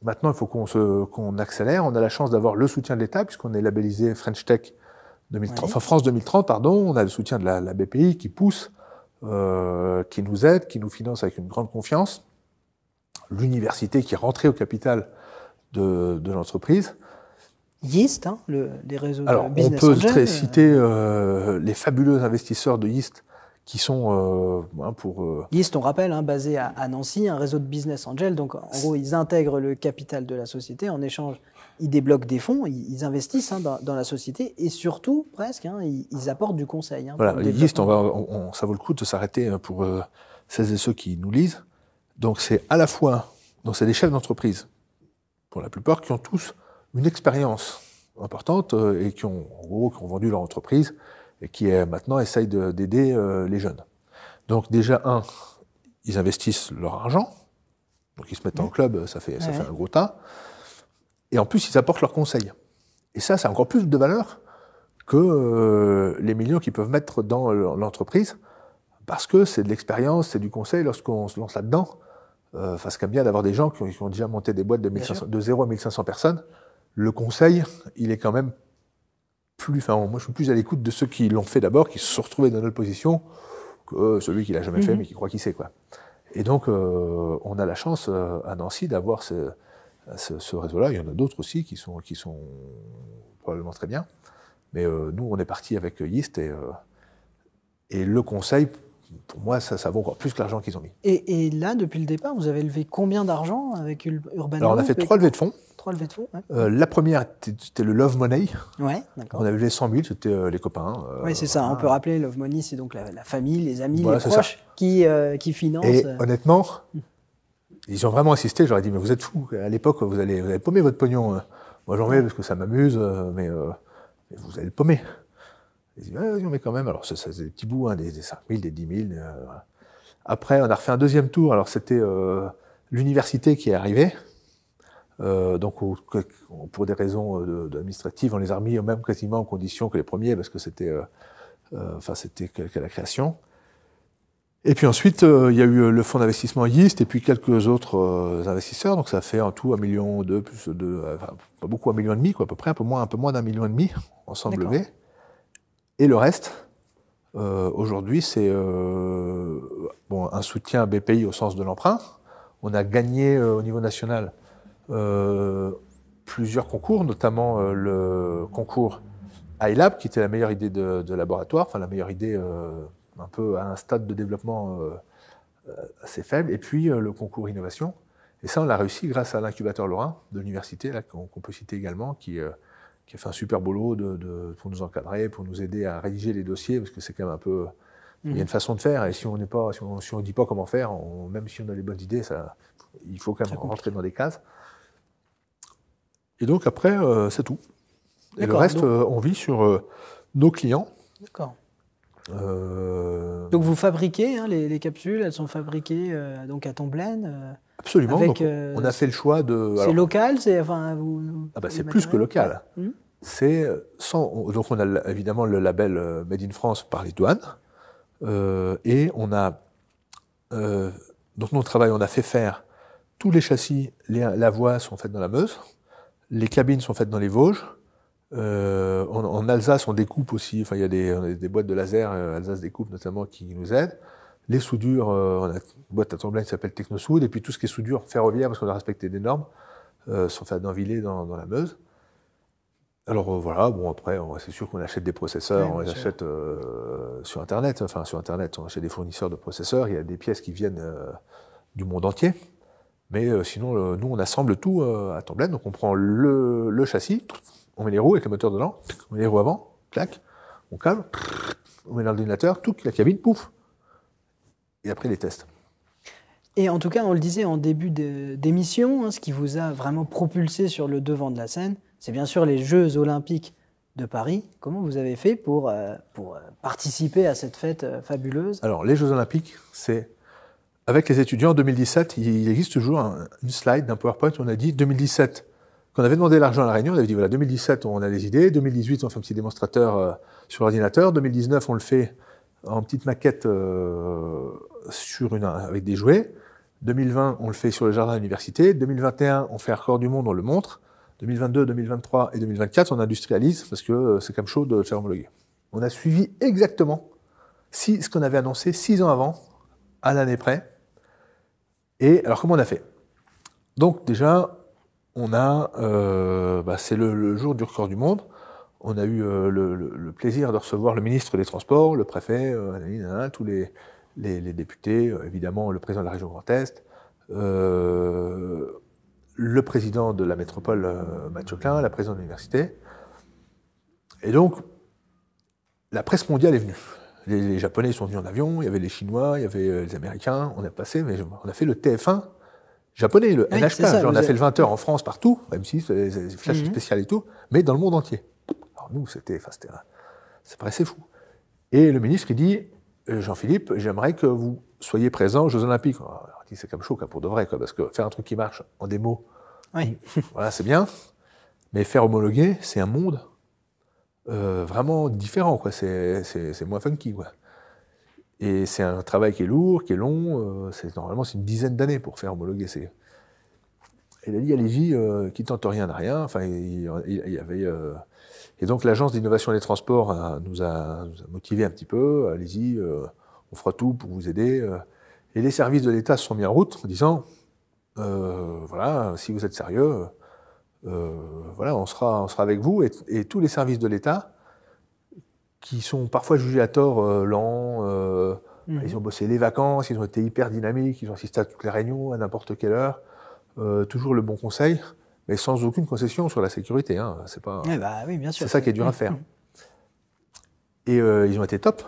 Maintenant, il faut qu'on accélère. On a la chance d'avoir le soutien de l'État, puisqu'on est labellisé French Tech 2030, enfin France 2030, pardon. On a le soutien de la BPI qui pousse, qui nous aide, qui nous finance avec une grande confiance. L'université qui est rentrée au capital de l'entreprise. Yeast, hein, les réseaux de business angel. On peut citer les fabuleux investisseurs de Yeast qui sont pour... Yeast, on rappelle, basé à Nancy, un réseau de business angel. Donc, en gros, ils intègrent le capital de la société. En échange, ils débloquent des fonds, ils investissent dans la société et surtout, presque, ils apportent du conseil. Voilà, Yeast, ça vaut le coup de s'arrêter pour celles et ceux qui nous lisent. Donc, c'est à la fois... Donc, c'est des chefs d'entreprise, pour la plupart, qui ont tous une expérience importante et qui ont vendu leur entreprise et qui maintenant essayent d'aider les jeunes. Donc déjà, ils investissent leur argent, donc ils se mettent en club, ça fait un gros tas, et en plus ils apportent leurs conseils. Et ça, c'est encore plus de valeur que les millions qu'ils peuvent mettre dans l'entreprise, parce que c'est de l'expérience, c'est du conseil lorsqu'on se lance là-dedans. C'est quand même bien d'avoir des gens qui ont déjà monté des boîtes de 0 à 1500 personnes. Le conseil, il est quand même plus... Enfin, moi, je suis plus à l'écoute de ceux qui l'ont fait d'abord, qui se sont retrouvés dans notre position, que celui qui l'a jamais fait, mais qui croit qu'il sait, quoi. Et donc, on a la chance à Nancy d'avoir ce réseau-là. Il y en a d'autres aussi qui sont probablement très bien. Mais nous, on est parti avec Yeast et le conseil, pour moi, ça vaut encore plus que l'argent qu'ils ont mis. Et là, depuis le départ, vous avez levé combien d'argent avec Urban Loop? Alors, on a fait 3 levées de fonds. 3 levées de fonds, la première, c'était le Love Money. Ouais, d'accord. On avait levé 100 000, c'était les copains. Oui, c'est ça. On peut rappeler, Love Money, c'est donc la famille, les amis, les proches qui financent. Et honnêtement, ils ont vraiment insisté. J'aurais dit, mais vous êtes fous. À l'époque, vous allez paumer votre pognon. Moi, j'en mets parce que ça m'amuse, mais vous allez le paumer. Ils disent, on met quand même. Alors, ça c'est des petits bouts, des 5 000, des 10 000. Après, on a refait un deuxième tour. Alors, c'était l'université qui est arrivée. Donc, pour des raisons administratives, on les a remis même quasiment en condition que les premiers, parce que c'était qu'à la création. Et puis ensuite, il y a eu le fonds d'investissement YIST et puis quelques autres investisseurs. Donc, ça fait en tout 1,2 million, plus de, pas beaucoup, 1,5 million, quoi, à peu près, un peu moins d'1,5 million, ensemble levé. Et le reste, aujourd'hui, c'est un soutien à BPI au sens de l'emprunt. On a gagné au niveau national plusieurs concours, notamment le concours iLab, qui était la meilleure idée de laboratoire, enfin la meilleure idée un peu à un stade de développement assez faible, et puis le concours innovation. Et ça, on l'a réussi grâce à l'incubateur Lorrain de l'université, qu'on peut citer également, qui a fait un super boulot pour nous encadrer, pour nous aider à rédiger les dossiers, parce que c'est quand même un peu... Il y a une façon de faire, et si on ne dit pas comment faire, même si on a les bonnes idées, il faut quand même rentrer dans des cases. Et donc après, c'est tout. Et le reste, on vit sur nos clients. D'accord. Donc vous fabriquez les capsules, elles sont fabriquées donc à Tomblaines. Absolument. Donc on a fait le choix de. C'est local, c'est c'est plus que local. C'est donc on a évidemment le label Made in France par les douanes et on a donc notre travail, on a fait faire tous les châssis, la voie sont faites dans la Meuse, les cabines sont faites dans les Vosges. En Alsace, on découpe aussi. Enfin, il y a des boîtes de laser, Alsace découpe notamment, qui nous aident. Les soudures, on a une boîte à Tomblaine qui s'appelle Technosoud, et puis tout ce qui est soudure ferroviaire, parce qu'on a respecté des normes, sont faites dans Villers, dans la Meuse. Alors voilà, bon après, c'est sûr qu'on achète des processeurs, on les achète sur Internet. Enfin, sur Internet, on achète des fournisseurs de processeurs. Il y a des pièces qui viennent du monde entier. Mais sinon, nous, on assemble tout à Tomblaine. Donc on prend le châssis. On met les roues avec le moteur dedans, on met les roues avant, clac, on câble, on met l'ordinateur, toute la cabine, pouf. Et après les tests. Et en tout cas, on le disait en début d'émission, ce qui vous a vraiment propulsé sur le devant de la scène, c'est bien sûr les Jeux Olympiques de Paris. Comment vous avez fait pour participer à cette fête fabuleuse ? Alors, les Jeux Olympiques, c'est... Avec les étudiants, en 2017, il existe toujours une slide d'un PowerPoint où on a dit 2017... Quand on avait demandé l'argent à la Réunion, on avait dit voilà, 2017, on a les idées. 2018, on fait un petit démonstrateur sur l'ordinateur. 2019, on le fait en petite maquette avec des jouets. 2020, on le fait sur le jardin de l'université. 2021, on fait un record du monde, on le montre. 2022, 2023 et 2024, on industrialise parce que c'est quand même chaud de le faire homologuer. On a suivi exactement ce qu'on avait annoncé 6 ans avant, à l'année près. Et alors, comment on a fait ? Donc, déjà, on a, c'est le jour du record du monde. On a eu le plaisir de recevoir le ministre des Transports, le préfet, tous les députés, évidemment le président de la région Grand Est, le président de la métropole, Mathieu Klein, la présidente de l'université. Et donc, la presse mondiale est venue. Les Japonais sont venus en avion, il y avait les Chinois, il y avait les Américains. On a fait le TF1 japonais, le NHK, on a fait le 20h en France partout, même si c'est des flashs spéciales et tout, mais dans le monde entier. Alors nous, ça paraissait fou. Et le ministre, il dit, Jean-Philippe, j'aimerais que vous soyez présent aux Jeux Olympiques. Alors, il dit, c'est comme chaud, pour de vrai, parce que faire un truc qui marche en démo, voilà, c'est bien, mais faire homologuer, c'est un monde vraiment différent, quoi. C'est moins funky, quoi. Et c'est un travail qui est lourd, qui est long. Normalement, c'est une dizaine d'années pour faire homologuer. Il a dit, allez-y, qui tente rien n'a rien. Enfin, il y avait... Et donc, l'Agence d'innovation des transports nous a motivés un petit peu. Allez-y, on fera tout pour vous aider. Et les services de l'État se sont mis en route en disant, voilà, si vous êtes sérieux, voilà, on sera avec vous. Et tous les services de l'État, qui sont parfois jugés à tort lents, ils ont bossé les vacances, ils ont été hyper dynamiques, ils ont assisté à toutes les réunions, à n'importe quelle heure, toujours le bon conseil, mais sans aucune concession sur la sécurité. Hein. C'est pas, oui, bien sûr. C'est ça qui est dur à faire. Et ils ont été top.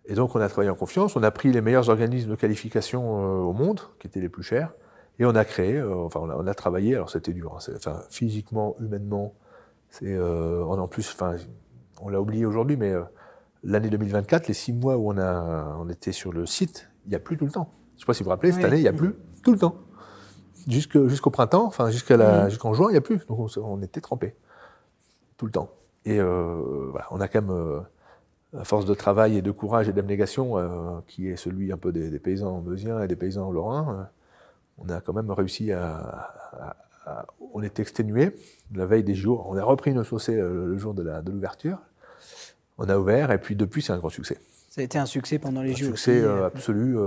Et donc on a travaillé en confiance, on a pris les meilleurs organismes de qualification au monde, qui étaient les plus chers, et on a créé, on a travaillé, alors c'était dur, physiquement, humainement, en plus, on l'a oublié aujourd'hui, mais l'année 2024, les 6 mois où on était sur le site, il n'y a plus tout le temps. Je ne sais pas si vous vous rappelez, cette Oui. année, il n'y a plus tout le temps. Jusqu'au printemps, enfin jusqu'en juin, il n'y a plus. Donc on était trempés tout le temps. Et voilà, on a quand même, à force de travail et de courage et d'abnégation, qui est celui un peu des paysans meusiens et des paysans lorrains, on a quand même réussi on était exténués la veille des JO. On a repris nos chaussées le jour de l'ouverture. On a ouvert et puis depuis, c'est un grand succès. Ça a été un succès pendant les JO. Un succès absolu.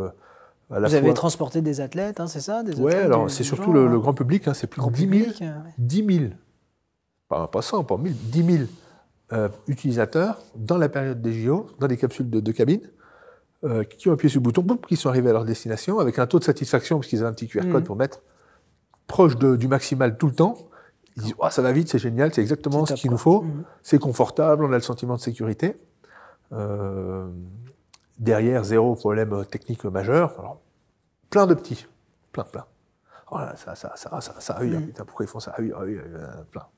Vous avez transporté des athlètes, hein, c'est ça? Oui, alors c'est surtout le grand public, hein, c'est plus de 10 000, pas 100, pas 1000, 10 000 utilisateurs dans la période des JO, dans des capsules de cabine, qui ont appuyé sur le bouton, boum, qui sont arrivés à leur destination, avec un taux de satisfaction, parce qu'ils avaient un petit QR code pour mettre proche du maximal tout le temps. Ils disent, oh, ça va vite, c'est génial, c'est exactement ce qu'il nous faut, c'est confortable, on a le sentiment de sécurité. Derrière, zéro problème technique majeur. Alors, plein de petits, plein. Oh là, ça a eu, putain, pourquoi ils font ça?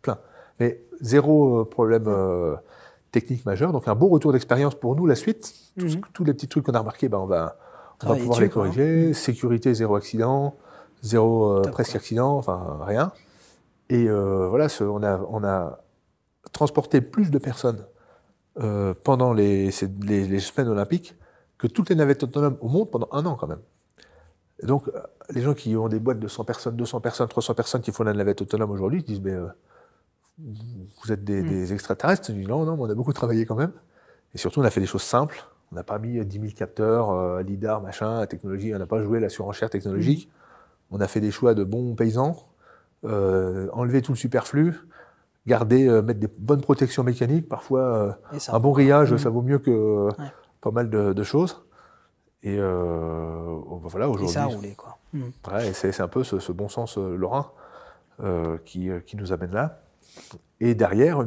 Plein. Mais zéro problème technique majeur. Donc un beau retour d'expérience pour nous, la suite. Tous les petits trucs qu'on a remarqués, on va pouvoir les corriger. Sécurité, zéro accident, zéro presque accident, enfin rien. Et voilà, on a transporté plus de personnes pendant les semaines olympiques que toutes les navettes autonomes au monde pendant 1 an quand même. Et donc, les gens qui ont des boîtes de 100 personnes, 200 personnes, 300 personnes qui font la navette autonome aujourd'hui, ils disent mais, vous êtes des extraterrestres. Je dis non, on a beaucoup travaillé quand même. Et surtout, on a fait des choses simples. On n'a pas mis 10 000 capteurs, lidar, machin, technologie. On n'a pas joué la surenchère technologique. On a fait des choix de bons paysans, enlever tout le superflu, mettre des bonnes protections mécaniques. Parfois, un bon grillage, ça vaut mieux que pas mal de choses. Et voilà, aujourd'hui. Et ça a roulé, quoi. Ouais, et c'est un peu ce bon sens lorrain qui nous amène là. Et derrière,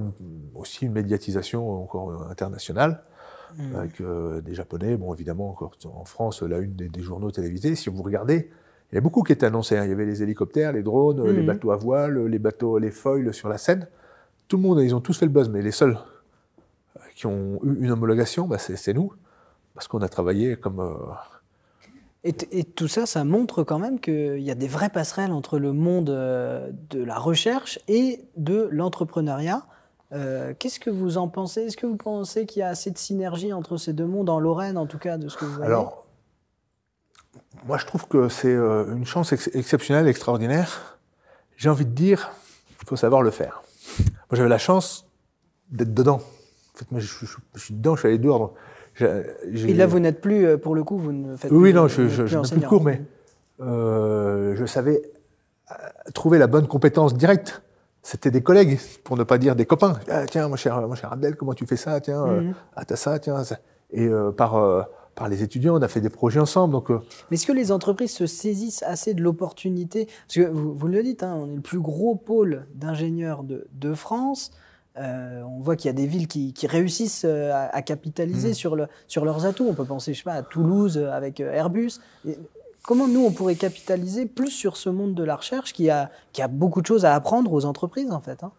aussi une médiatisation encore internationale, avec des Japonais, bon évidemment, encore en France, la une des journaux télévisés. Si vous regardez, il y a beaucoup qui étaient annoncés. Hein. Il y avait les hélicoptères, les drones, les bateaux à voile, les foils sur la Seine. Tout le monde, ils ont tous fait le buzz, mais les seuls qui ont eu une homologation, c'est nous, parce qu'on a travaillé comme... Et tout ça, ça montre quand même qu'il y a des vraies passerelles entre le monde de la recherche et de l'entrepreneuriat. Qu'est-ce que vous en pensez? Est-ce que vous pensez qu'il y a assez de synergie entre ces deux mondes, en Lorraine en tout cas, de ce que vous voyez? Alors, moi je trouve que c'est une chance exceptionnelle, extraordinaire. J'ai envie de dire, il faut savoir le faire. Moi j'avais la chance d'être dedans. En fait, moi, je suis dedans, je suis allé dehors. Et là, vous n'êtes plus, pour le coup, vous ne faites plus. Oui, non, je n'ai plus de cours, mais je savais trouver la bonne compétence directe. C'était des collègues, pour ne pas dire des copains. Ah, tiens, mon cher Abdel, comment tu fais ça? Tiens, t'as ça, tiens. Ça. Et par les étudiants, on a fait des projets ensemble. Donc, mais est-ce que les entreprises se saisissent assez de l'opportunité? Parce que vous le dites, hein, on est le plus gros pôle d'ingénieurs de France. On voit qu'il y a des villes qui réussissent à capitaliser sur leurs atouts. On peut penser, je sais pas, à Toulouse avec Airbus. Et comment nous, on pourrait capitaliser plus sur ce monde de la recherche qui a beaucoup de choses à apprendre aux entreprises, en fait, hein?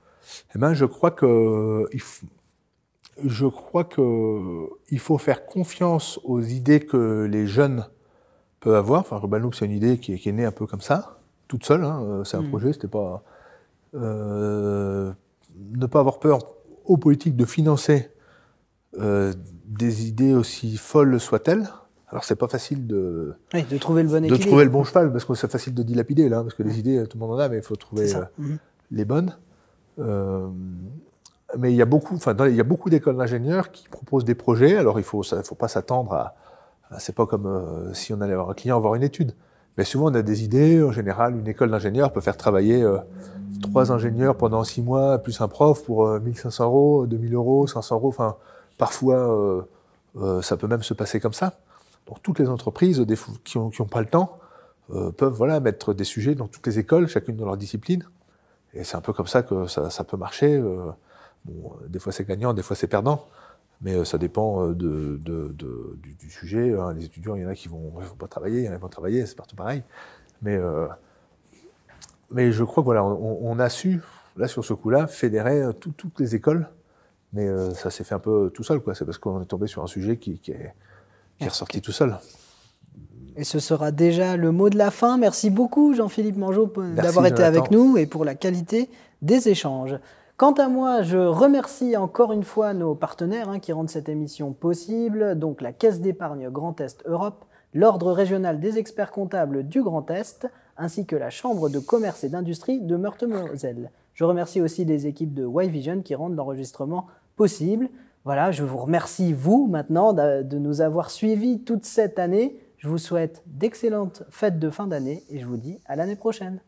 Eh ben, je crois qu'il faut faire confiance aux idées que les jeunes peuvent avoir. Enfin, Urban c'est une idée qui est née un peu comme ça, toute seule. Hein. C'est un projet, c'était pas... ne pas avoir peur aux politiques de financer des idées aussi folles soient-elles. Alors c'est pas facile de trouver le bon équilibre. De trouver le bon cheval, parce que c'est facile de dilapider là, parce que les idées, tout le monde en a, mais il faut trouver les bonnes. Mais il y a beaucoup d'écoles d'ingénieurs qui proposent des projets. Alors il faut pas s'attendre à c'est pas comme si on allait avoir un client avoir une étude. Mais souvent on a des idées. En général, une école d'ingénieurs peut faire travailler 3 ingénieurs pendant 6 mois, plus un prof pour 1 500 €, 2 000 €, 500 €. Enfin, parfois, ça peut même se passer comme ça. Donc, toutes les entreprises qui ont pas le temps peuvent mettre des sujets dans toutes les écoles, chacune dans leur discipline. Et c'est un peu comme ça que ça peut marcher. Bon, des fois, c'est gagnant, des fois, c'est perdant. Mais ça dépend du sujet. Hein. Les étudiants, il y en a qui vont pas travailler, il y en a qui vont travailler, c'est partout pareil. Mais je crois que on a su, là, sur ce coup-là, fédérer toutes les écoles, mais ça s'est fait un peu tout seul, quoi. C'est parce qu'on est tombé sur un sujet qui est ressorti tout seul. Et ce sera déjà le mot de la fin. Merci beaucoup Jean-Philippe Mangeot d'avoir été avec nous et pour la qualité des échanges. Quant à moi, je remercie encore une fois nos partenaires qui rendent cette émission possible, donc la Caisse d'épargne Grand Est Europe, l'Ordre régional des experts comptables du Grand Est, ainsi que la Chambre de commerce et d'industrie de Meurthe-Moselle. Je remercie aussi les équipes de Y-Vision qui rendent l'enregistrement possible. Voilà, je vous remercie, vous, maintenant, de nous avoir suivis toute cette année. Je vous souhaite d'excellentes fêtes de fin d'année et je vous dis à l'année prochaine.